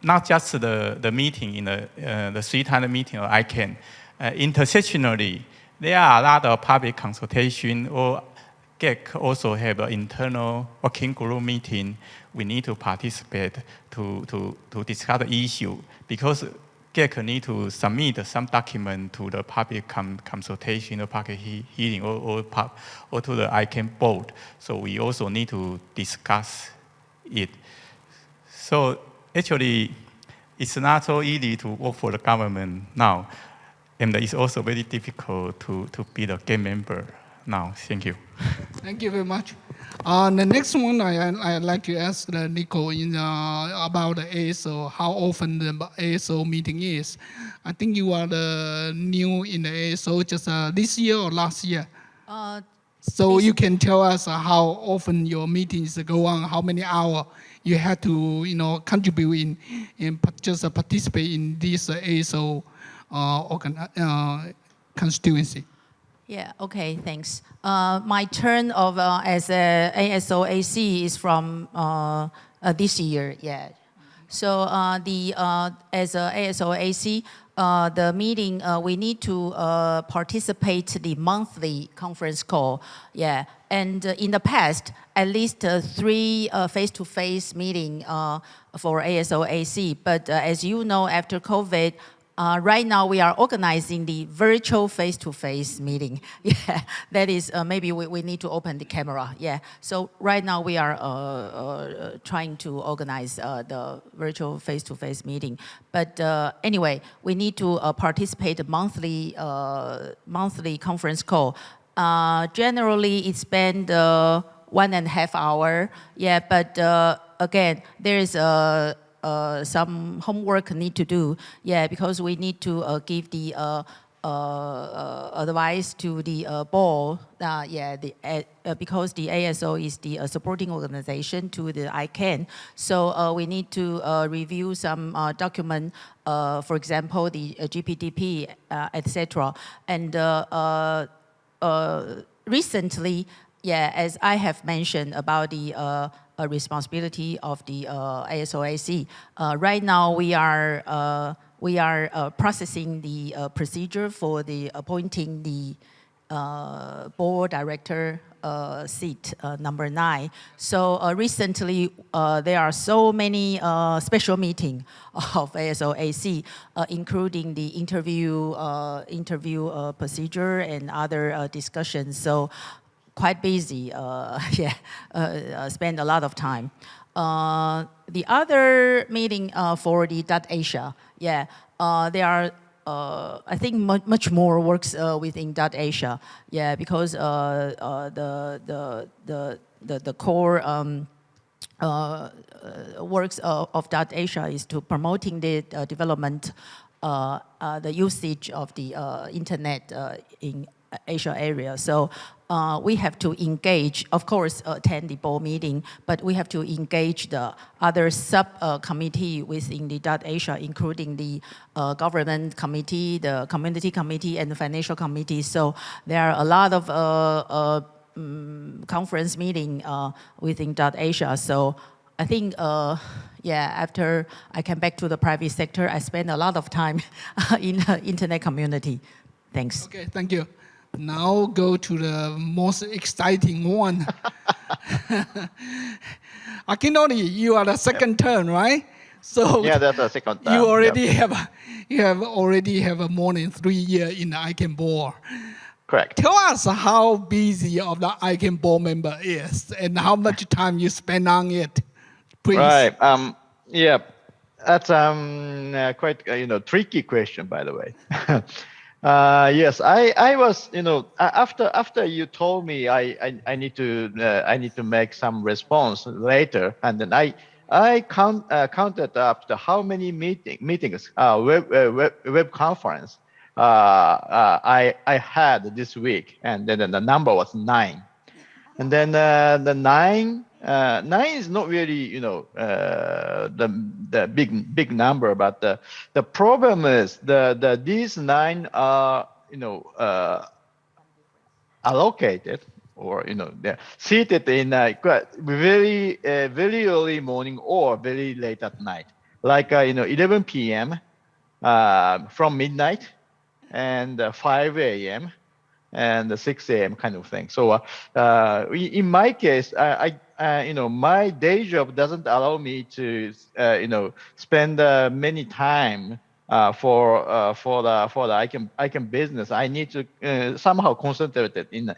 not just the meeting in the 3-time meeting of ICANN, intersectionally, there are a lot of public consultation, or GEC also have an internal working group meeting. We need to participate to discuss the issue, because GEC need to submit some document to the public consultation or public hearing or to the ICANN board. So we also need to discuss it. So actually, it's not so easy to work for the government now. And it's also very difficult to be the GEC member now. Thank you. Thank you very much. The next one I'd like to ask Nico about the ASO, how often the ASO meeting is. I think you are new in the ASO just this year or last year. So you can tell us how often your meetings go on, how many hours you had to contribute in just participate in this ASO constituency. Yeah, okay, thanks. My turn of as a ASO AC is from this year, yeah. So as a ASO AC, the meeting, we need to participate the monthly conference call. Yeah, and in the past, at least 3 face-to-face meeting for ASO/AC. But as you know, after COVID, right now we are organizing the virtual face-to-face meeting. Yeah, that is maybe we need to open the camera. Yeah, so right now we are trying to organize the virtual face-to-face meeting. But anyway, we need to participate monthly conference call. Generally, it spends 1.5 hours. Yeah, but again, there is some homework need to do. Yeah, because we need to give the advice to the board. Yeah, because the ASO is the supporting organization to the ICANN. So we need to review some document, for example, the GPDP, etc. And recently, yeah, as I have mentioned about the responsibility of the ASO/AC, right now we are processing the procedure for the appointing the board director seat number 9. So recently there are so many special meetings of ASO/AC, including the interview procedure and other discussions. So quite busy, yeah, spend a lot of time. The other meeting for the .Asia, yeah, there are, I think, much more works within .Asia, yeah, because the core works of .Asia is to promoting the development, the usage of the internet in Asia area. So we have to engage, of course, attend the board meeting, but we have to engage the other sub-committee within the .Asia, including the government committee, the community committee, and the financial committee. So there are a lot of conference meeting within .Asia. So I think, yeah, after I came back to the private sector, I spent a lot of time in the internet community. Thanks. Okay, thank you. Now go to the most exciting one. Akinori, you are the second turn, right? So Yeah, that's the second time. you already have more than 3 years in the ICANN board. Correct. Tell us how busy of the ICANN board member is and how much time you spend on it, please. Right. Yeah, that's quite tricky question, by the way. Yes, I was, after you told me I need to make some response later, and then I counted up to how many meetings web conference I had this week, and then the number was 9, and then the 9 is not really the big number, but the problem is these 9 are allocated, or they're seated in very early morning or very late at night, like 11 p.m. From midnight and 5 a.m. and 6 a.m. kind of thing. So in my case, my day job doesn't allow me to spend many time for the ICANN business. I need to somehow concentrate it in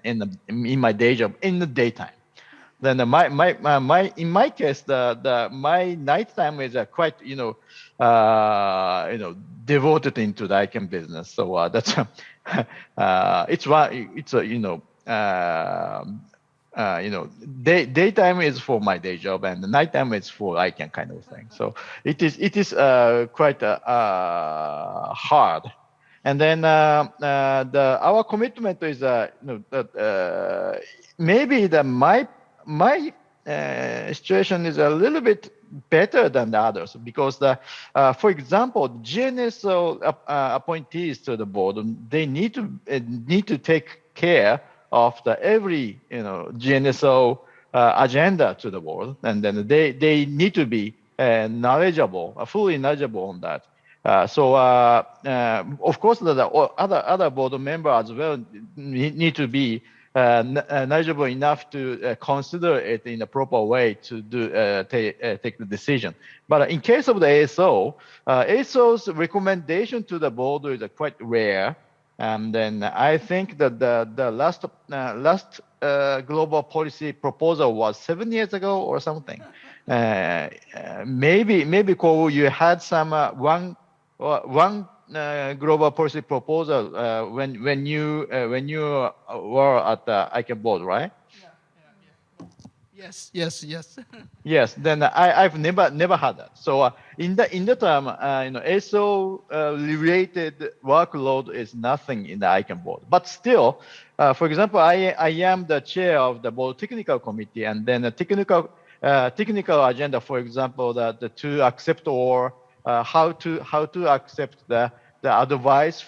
my day job in the daytime. Then in my case, my nighttime is quite devoted into the ICANN business. So that's daytime is for my day job and the nighttime is for ICANN kind of thing. So it is quite hard. And then our commitment is maybe my situation is a little bit better than the others, because for example, GNSO appointees to the board, they need to take care of every GNSO agenda to the board, and then they need to be fully knowledgeable on that. Of course, the other board member as well need to be knowledgeable enough to consider it in a proper way to take the decision. But in case of the ASO, ASO's recommendation to the board is quite rare. And then I think that the last global policy proposal was 7 years ago or something. Maybe Kowu, you had some one global policy proposal when you were at the ICANN board, right? Yes. Yes. Then I've never had that. So in the term, ASO related workload is nothing in the ICANN board. But still, for example, I am the chair of the board technical committee, and then the technical agenda, for example, to accept or how to accept the advices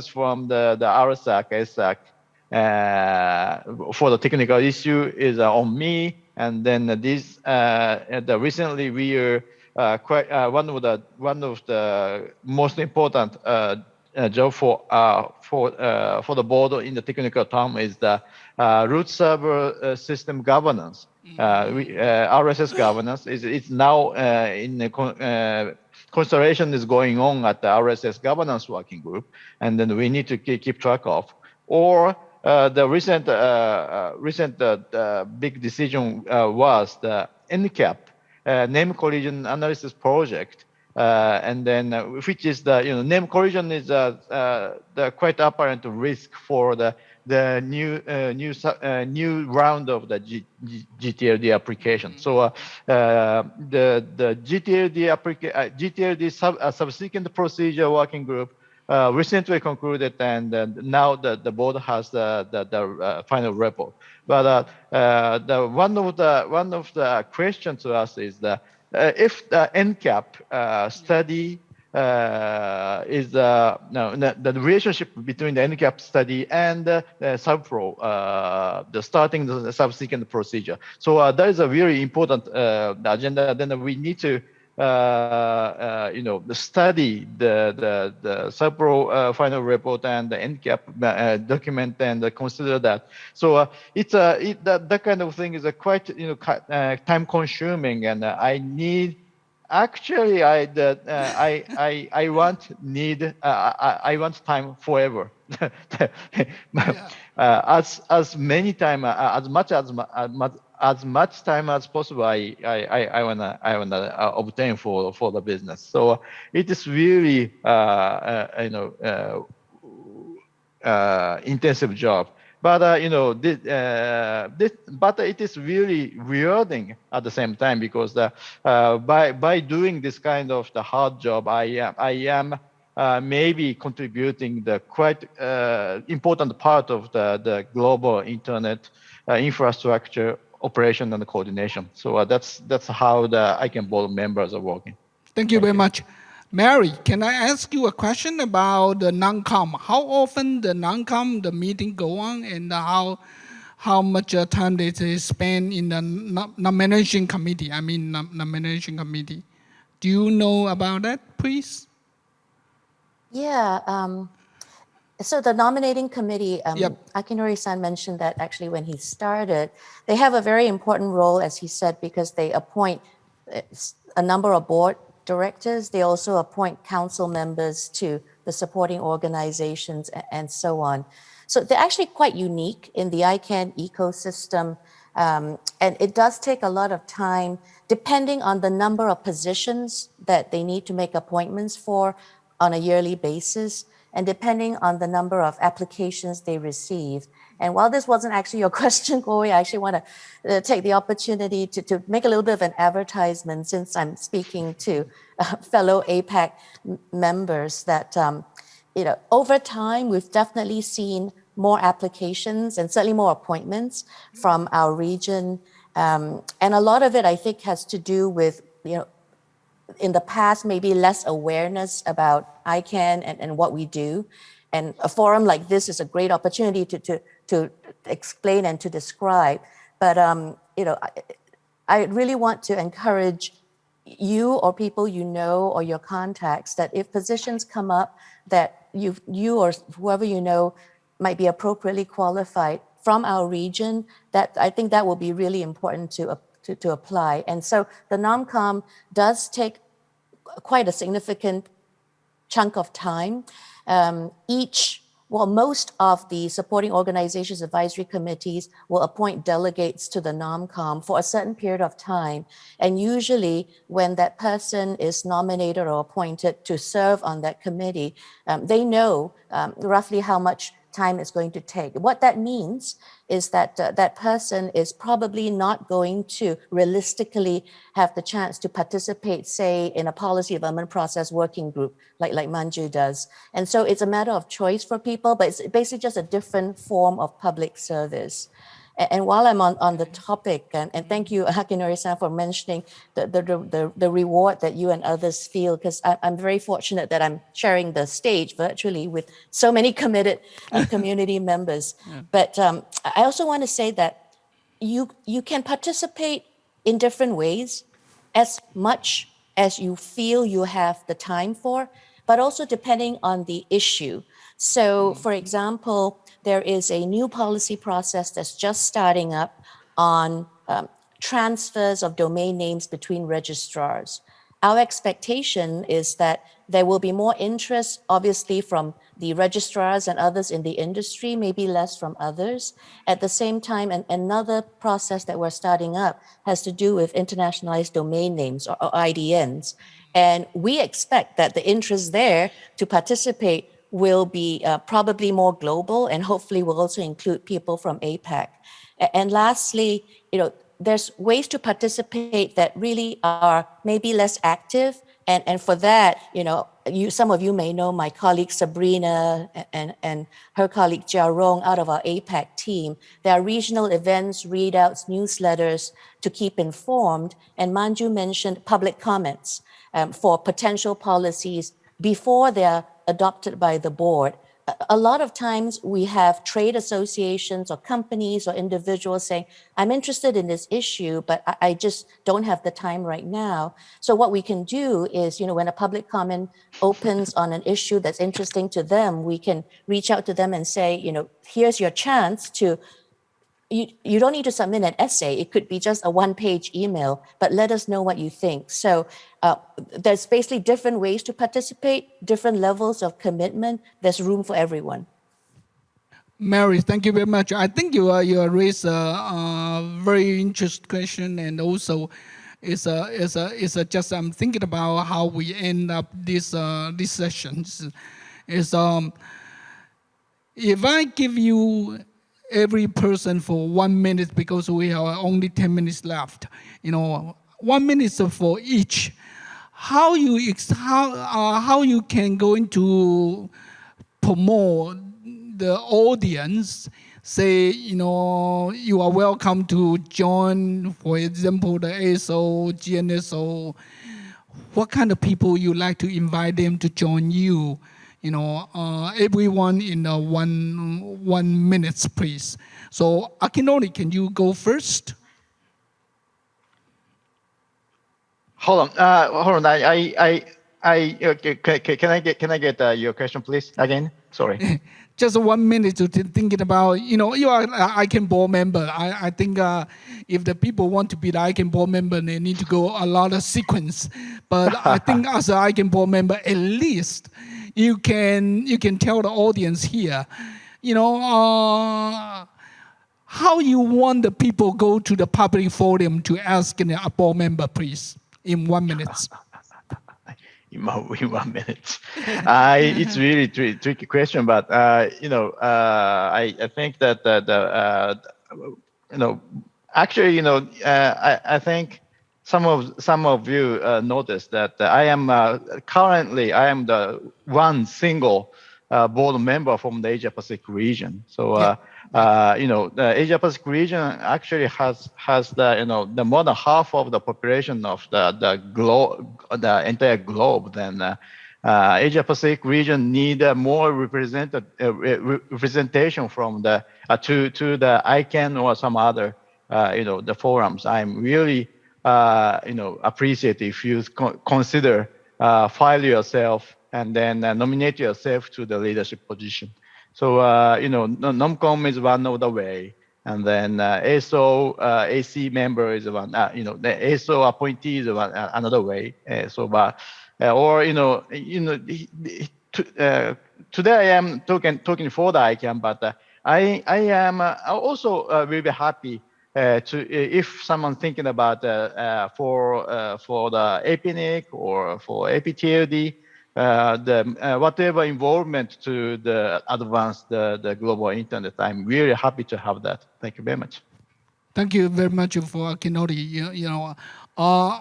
from the RSAC, SAC for the technical issue is on me. And then recently we are quite one of the most important job for the board in the technical term is the root server system governance. RSS governance is now in the consideration is going on at the RSS governance working group, and then we need to keep track of. Or the recent big decision was the NCAP name collision analysis project, and then which is the name collision is the quite apparent risk for the new round of the GTLD application. So the GTLD subsequent procedure working group recently concluded, and now the board has the final report. But one of the questions to us is that if the NCAP study is the relationship between the NCAP study and the subpro, the starting the subsequent procedure. So that is a very important agenda. Then we need to study the subpro final report and the NCAP document and consider that. So that kind of thing is quite time consuming, and I need. Actually, I want time forever. As much time as possible. I wanna obtain for the business. So it is really intensive job. But but it is really rewarding at the same time, because by doing this kind of the hard job, I am maybe contributing the quite important part of the global internet infrastructure operation and coordination. So that's how the ICANN board members are working. Thank you very much. Mary, can I ask you a question about the Noncom? How often the Noncom, the meeting go on, and how much time they spend in the nomination committee? Nomination committee. Do you know about that, please? Yeah. So the nominating committee, Yep. Akinori-san mentioned that actually when he started, they have a very important role, as he said, because they appoint a number of board directors. They also appoint council members to the supporting organizations and so on. So they're actually quite unique in the ICANN ecosystem. And it does take a lot of time, depending on the number of positions that they need to make appointments for on a yearly basis, and depending on the number of applications they receive. And while this wasn't actually your question, Koi, I actually want to take the opportunity to make a little bit of an advertisement, since I'm speaking to fellow APAC members, that over time, we've definitely seen more applications and certainly more appointments from our region. And a lot of it, I think, has to do with, in the past, maybe less awareness about ICANN and what we do. And a forum like this is a great opportunity to explain and to describe. But I really want to encourage you or people you know or your contacts, that if positions come up that you or whoever you know might be appropriately qualified from our region, that I think that will be really important to apply. And so the Noncom does take quite a significant chunk of time. Most of the supporting organizations advisory committees will appoint delegates to the Noncom for a certain period of time. And usually when that person is nominated or appointed to serve on that committee, they know roughly how much time it's going to take. What that means is that that person is probably not going to realistically have the chance to participate, say, in a policy development process working group like Manju does. And so it's a matter of choice for people, but it's basically just a different form of public service. And while I'm on the topic, and thank you, Hakinori-san, for mentioning the reward that you and others feel, because I'm very fortunate that I'm sharing the stage virtually with so many committed community members. Yeah. But I also want to say that you can participate in different ways, as much as you feel you have the time for, but also depending on the issue. So, for example, there is a new policy process that's just starting up on transfers of domain names between registrars. Our expectation is that there will be more interest, obviously, from the registrars and others in the industry, maybe less from others. At the same time, another process that we're starting up has to do with internationalized domain names, or IDNs. And we expect that the interest there to participate will be probably more global, and hopefully will also include people from APAC. And lastly, there's ways to participate that really are maybe less active. And for that, some of you may know my colleague Sabrina and her colleague Jia Rong out of our APAC team. There are regional events, readouts, newsletters to keep informed. And Manju mentioned public comments for potential policies before they're adopted by the board. A lot of times we have trade associations or companies or individuals saying, I'm interested in this issue, but I just don't have the time right now. So what we can do is, when a public comment opens on an issue that's interesting to them, we can reach out to them and say, here's your chance to, you don't need to submit an essay. It could be just a one-page email, but let us know what you think. So there's basically different ways to participate, different levels of commitment. There's room for everyone. Mary, thank you very much. I think you raised a very interesting question, and also it's just I'm thinking about how we end up these sessions. If I give you every person for 1 minute, because we have only 10 minutes left, 1 minute for each, how you can go into promote the audience, say, you are welcome to join, for example, the ASO, GNSO. What kind of people you like to invite them to join you? Everyone in 1 minute, please. So Akinori, can you go first? Hold on. Can I get your question, please, again? Sorry. Just 1 minute to thinking about, you are an ICANN board member. I think if the people want to be the ICANN board member, they need to go a lot of sequence. But I think as an ICANN board member, at least you can tell the audience here, how you want the people go to the public forum to ask a board member, please, in 1 minute. In 1 minute. It's really tricky question, but I think that actually, I think some of you noticed that I am currently the one single board member from the Asia Pacific region. So the Asia Pacific region actually has the more than half of the population of the entire globe. Then Asia Pacific region need more representation from to the ICANN or some other the forums. I'm really appreciate if you consider file yourself and then nominate yourself to the leadership position. So, Nomcom is one of the way, and then ASO AC member is one. The ASO appointee is one another way. Today I am talking for the ICANN, but I am also very happy if someone thinking about for the APNIC or for APTLD, whatever involvement to the advance the global internet, I'm really happy to have that. Thank you very much. Thank you very much for Akinori.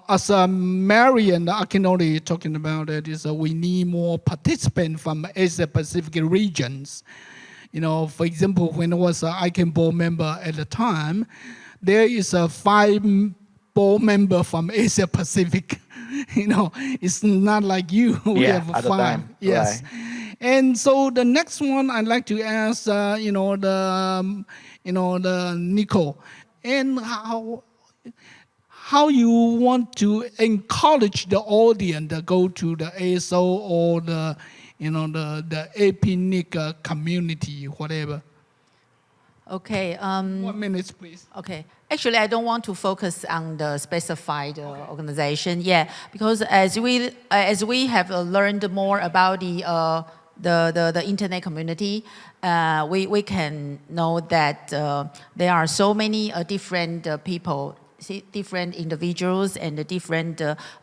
As Mary and Akinori talking about it, is we need more participants from Asia Pacific regions. For example, when I was an ICANN board member at the time, there is a 5 board member from Asia Pacific. It's not like you. We have at the 5. time, Yes. right. And so the next one I'd like to ask, the Nico, and how you want to encourage the audience to go to the ASO or the APNIC community, whatever. Okay. 1 minute, please. Okay. Actually, I don't want to focus on the specified organization, because as we have learned more about the internet community, we can know that there are so many different people, different individuals and the different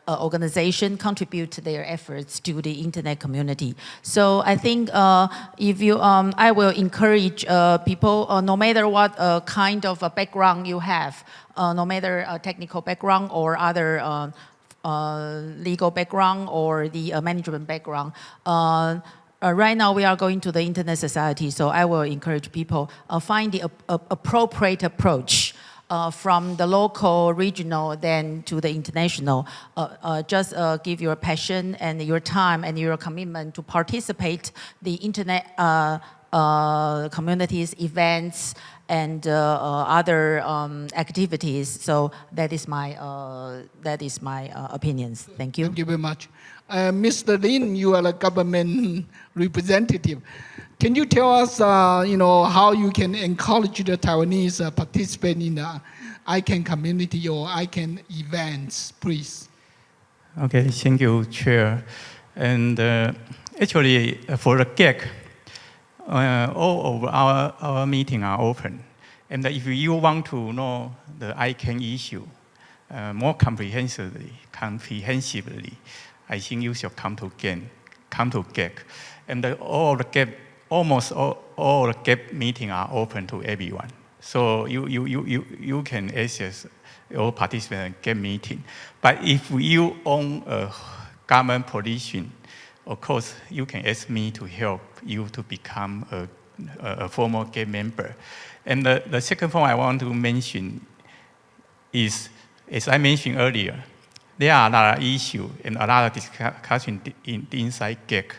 organizations contribute their efforts to the internet community. So I think I will encourage people, no matter what kind of a background you have, no matter a technical background or other legal background or the management background. Right now, we are going to the Internet Society, so I will encourage people find the appropriate approach from the local, regional, then to the international. Just give your passion and your time and your commitment to participate the internet communities, events, and other activities. So that is my opinions. Thank you. Thank you very much. Mr. Lin, you are a government representative. Can you tell us, how you can encourage the Taiwanese participate in the ICANN community or ICANN events, please? Okay, thank you, Chair. And actually, for the GEC, all of our meetings are open. And if you want to know the ICANN issue more comprehensively, I think you should come to GEC. And almost all the GEC meetings are open to everyone. So you can access or participate in GEC meeting. But if you own a government position, of course, you can ask me to help you to become a former GEC member. And the second point I want to mention is, as I mentioned earlier, there are a lot of issues and a lot of discussion inside GEC.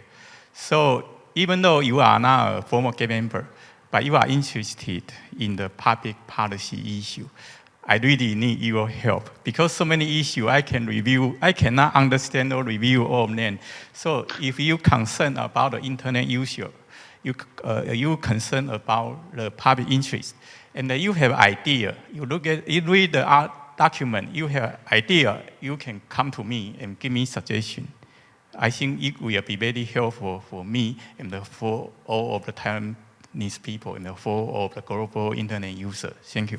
So even though you are not a former GEC member, but you are interested in the public policy issue, I really need your help because so many issues I cannot understand or review all of them. So if you concerned about the internet user, you concerned about the public interest, and you have idea, you read the document, you have idea, you can come to me and give me suggestion. I think it will be very helpful for me and for all of the Taiwanese people and for all of the global internet users. Thank you.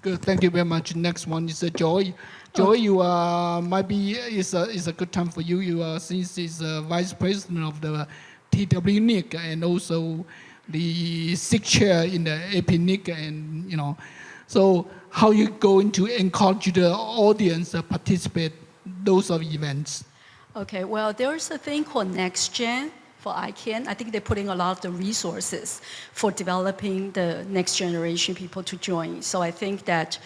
Good, thank you very much. Next one is Joy. Joy, you might be is a good time for you. You since is vice president of the TWNIC and also the 6th chair in the APNIC, and so how you going to encourage the audience to participate those of events? Okay, well, there's a thing called NextGen for ICANN. I think they're putting a lot of the resources for developing the next generation people to join. So I think that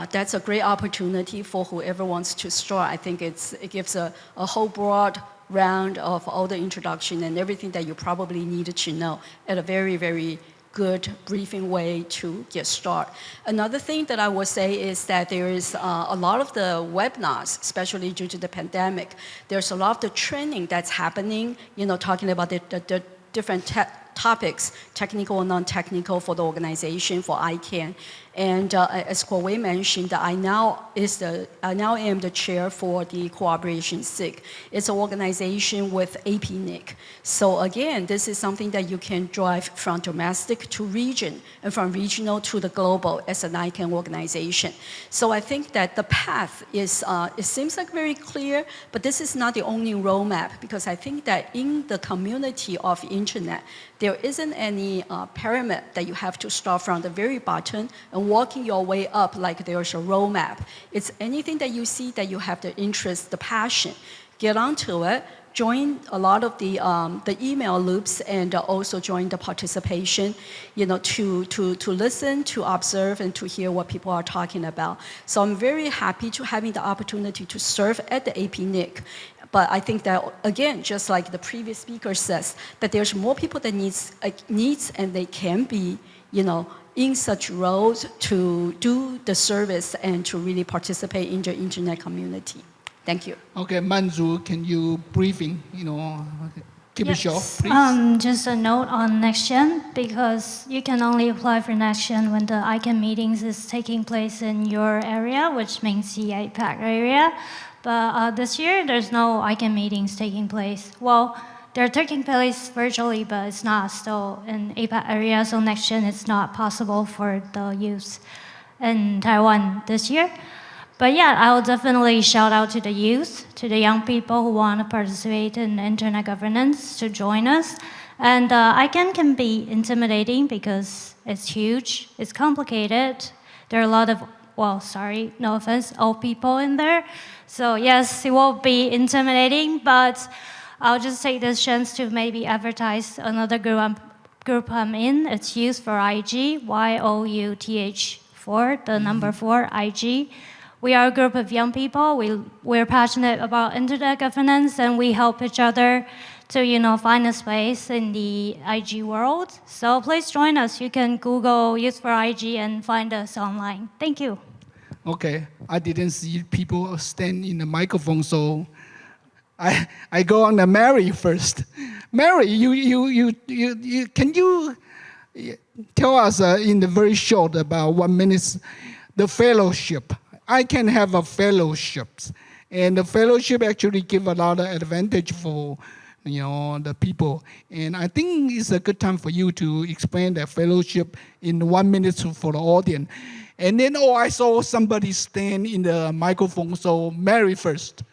that's a great opportunity for whoever wants to start. I think it gives a whole broad round of all the introduction and everything that you probably needed to know at a very, very good briefing way to get started. Another thing that I would say is that there is a lot of the webinars, especially due to the pandemic, there's a lot of the training that's happening, talking about the different topics, technical and non-technical for the organization, for ICANN. And as Kuowei mentioned, I now am the chair for the Cooperation SIG. It's an organization with APNIC. So again, this is something that you can drive from domestic to region and from regional to the global as an ICANN organization. So I think that the path is, it seems like very clear, but this is not the only roadmap, because I think that in the community of internet, there isn't any pyramid that you have to start from the very bottom and walking your way up like there's a roadmap. It's anything that you see that you have the interest, the passion, get onto it, join a lot of the email loops, and also join the participation, to listen, to observe, and to hear what people are talking about. So I'm very happy to having the opportunity to serve at the APNIC. But I think that, again, just like the previous speaker says, that there's more people that needs and they can be, in such roles to do the service and to really participate in the internet community. Thank you. Okay, Manju, can you briefing, keep it short, please? Just a note on NextGen, because you can only apply for NextGen when the ICANN meetings is taking place in your area, which means the APAC area. But this year, there's no ICANN meetings taking place. Well, they're taking place virtually, but it's not still in APAC area, so NextGen is not possible for the youth in Taiwan this year. But yeah, I will definitely shout out to the youth, to the young people who want to participate in internet governance to join us. And ICANN can be intimidating because it's huge, it's complicated. There are a lot of, well, sorry, no offense, old people in there. So yes, it will be intimidating, but I'll just take this chance to maybe advertise another group I'm in. It's Youth for IG, YOUTH 4, the number 4, IG. We are a group of young people. We're passionate about internet governance, and we help each other to, find a space in the IG world. So please join us. You can Google Youth for IG and find us online. Thank you. Okay, I didn't see people stand in the microphone, so I go on to Mary first. Mary, can you tell us in the very short, about 1 minute, the fellowship? I can have a fellowships, and the fellowship actually give a lot of advantage for the people. And I think it's a good time for you to explain that fellowship in 1 minute for the audience. And then, I saw somebody stand in the microphone, so Mary first.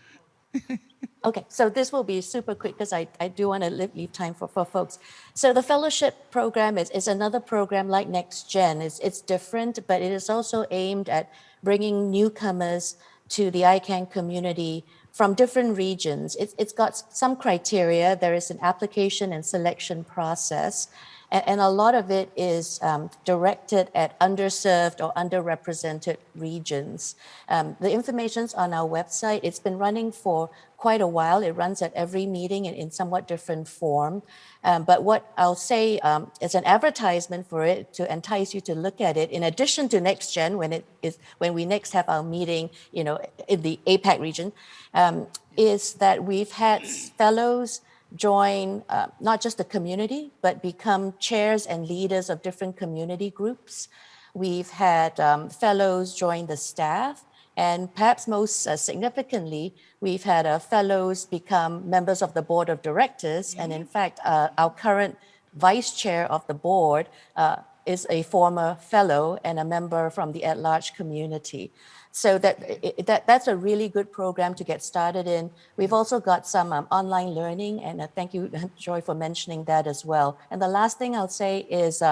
Okay, so this will be super quick because I do want to leave time for folks. So the fellowship program is another program like NextGen. It's different, but it is also aimed at bringing newcomers to the ICANN community from different regions. It's got some criteria. There is an application and selection process. And a lot of it is directed at underserved or underrepresented regions. The information's on our website. It's been running for quite a while. It runs at every meeting in somewhat different form. But what I'll say is an advertisement for it to entice you to look at it, in addition to NextGen, when we next have our meeting, in the APAC region, is that we've had fellows join not just the community, but become chairs and leaders of different community groups. We've had fellows join the staff, and perhaps most significantly, we've had fellows become members of the board of directors. And in fact, our current vice chair of the board is a former fellow and a member from the at-large community. So that's a really good program to get started in. We've also got some online learning, and thank you, Joy, for mentioning that as well. And the last thing I'll say is,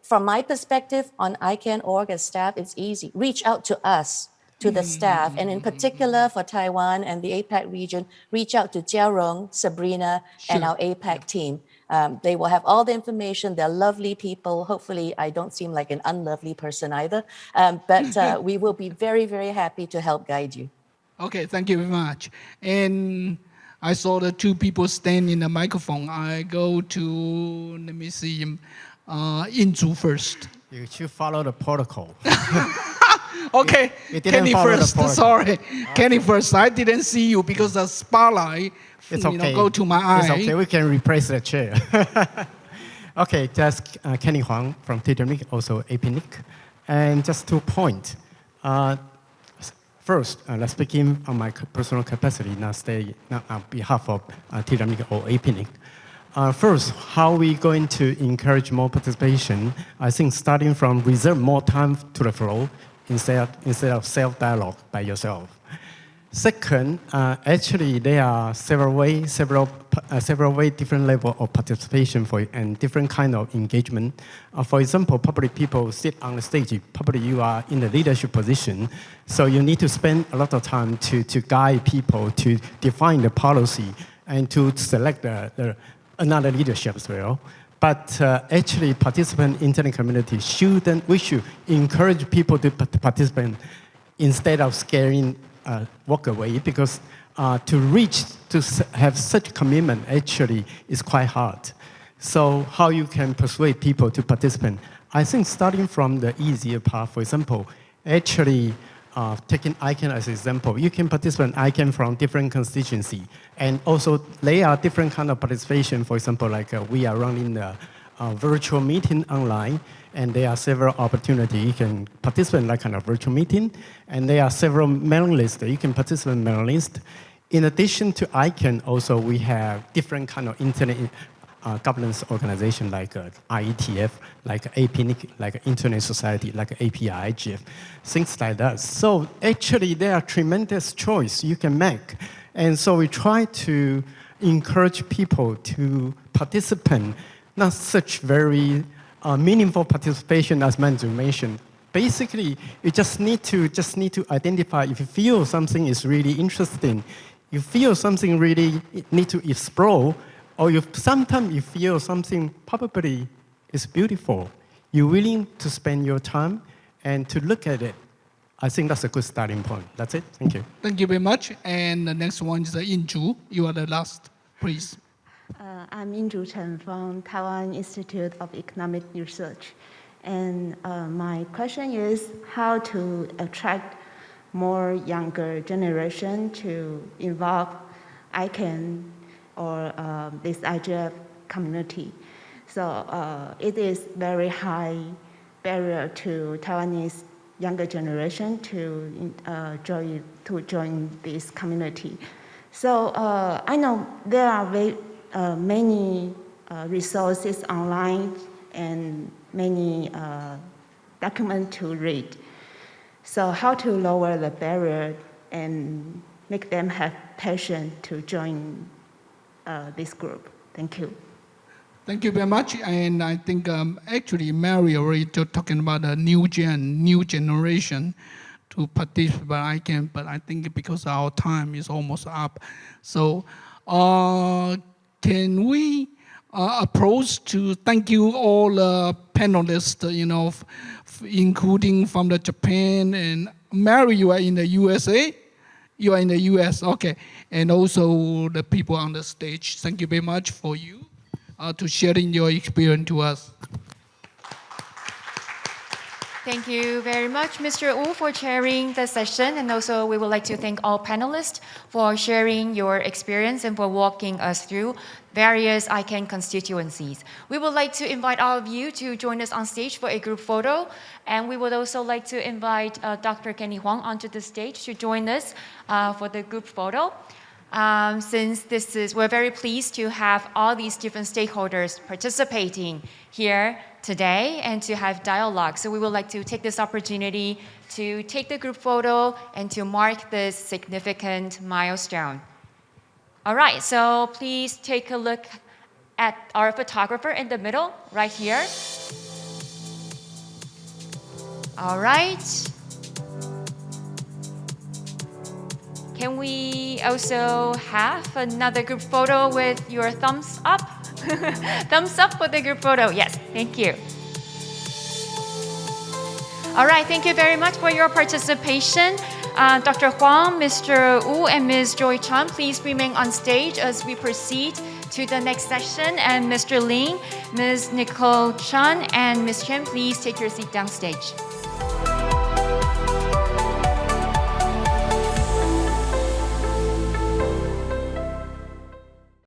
from my perspective on ICANN.org as staff, it's easy. Reach out to us, to the staff, and in particular for Taiwan and the APAC region, reach out to Jiarong, Sabrina, and our APAC team. They will have all the information. They're lovely people. Hopefully, I don't seem like an unlovely person either. But we will be very, very happy to help guide you. Okay, thank you very much. And I saw the two people stand in the microphone. I go to, let me see, Inju first. You should follow the protocol. Okay, it didn't Kenny follow the first. protocol. Sorry, Kenny first. I didn't see you because the spotlight, It's okay. go to my eye. It's okay. We can replace the chair. Okay, just Kenny Huang from TWNIC, also APNIC. And just 2 points. First, let's speaking on my personal capacity, not on behalf of TWNIC or APNIC. First, how are we going to encourage more participation? I think starting from reserve more time to the flow instead of self-dialogue by yourself. Second, actually there are several ways, different level of participation and different kind of engagement. For example, probably people sit on the stage, probably you are in the leadership position, so you need to spend a lot of time to guide people, to define the policy, and to select another leadership as well. But actually, participant internet community we should encourage people to participate instead of scaring walk away, because to have such commitment actually is quite hard. So how you can persuade people to participate? I think starting from the easier part, for example, actually taking ICANN as an example, you can participate in ICANN from different constituency. And also there are different kind of participation. For example, like we are running the virtual meeting online, and there are several opportunities. You can participate in that kind of virtual meeting, and there are several mailing lists. You can participate in mailing list. In addition to ICANN, also we have different kind of internet governance organization like IETF, like APNIC, like Internet Society, like APIGF, things like that. So actually there are tremendous choice you can make. And so we try to encourage people to participate, not such very meaningful participation as Manju mentioned. Basically, you just need to identify if you feel something is really interesting, you feel something really need to explore, or sometimes you feel something probably is beautiful. You're willing to spend your time and to look at it. I think that's a good starting point. That's it. Thank you. Thank you very much. And the next one is Inju. You are the last, please. I'm Inju Chen from Taiwan Institute of Economic Research. And my question is how to attract more younger generation to involve ICANN or this IGF community. So it is very high barrier to Taiwanese younger generation to join this community. So I know there are many resources online and many documents to read. So how to lower the barrier and make them have passion to join this group? Thank you. Thank you very much. And I think actually Mary already talking about the new generation to participate. I can, but I think because our time is almost up. So can we approach to thank you all panelists, including from the Japan, and Mary, you are in the USA? You are in the US, okay. And also the people on the stage. Thank you very much for you to sharing your experience to us. Thank you very much, Mr. Wu, for chairing the session. And also, we would like to thank all panelists for sharing your experience and for walking us through various ICANN constituencies. We would like to invite all of you to join us on stage for a group photo. And we would also like to invite Dr. Kenny Huang onto the stage to join us for the group photo. Since we're very pleased to have all these different stakeholders participating here today and to have dialogue. So we would like to take this opportunity to take the group photo and to mark this significant milestone. All right, so please take a look at our photographer in the middle, right here. All right. Can we also have another group photo with your thumbs up? Thumbs up for the group photo. Yes, thank you. All right, thank you very much for your participation. Dr. Huang, Mr. Wu, and Ms. Joy Chan, please remain on stage as we proceed to the next session. And Mr. Lin, Ms. Nicole Chan, and Ms. Chen, please take your seat downstage.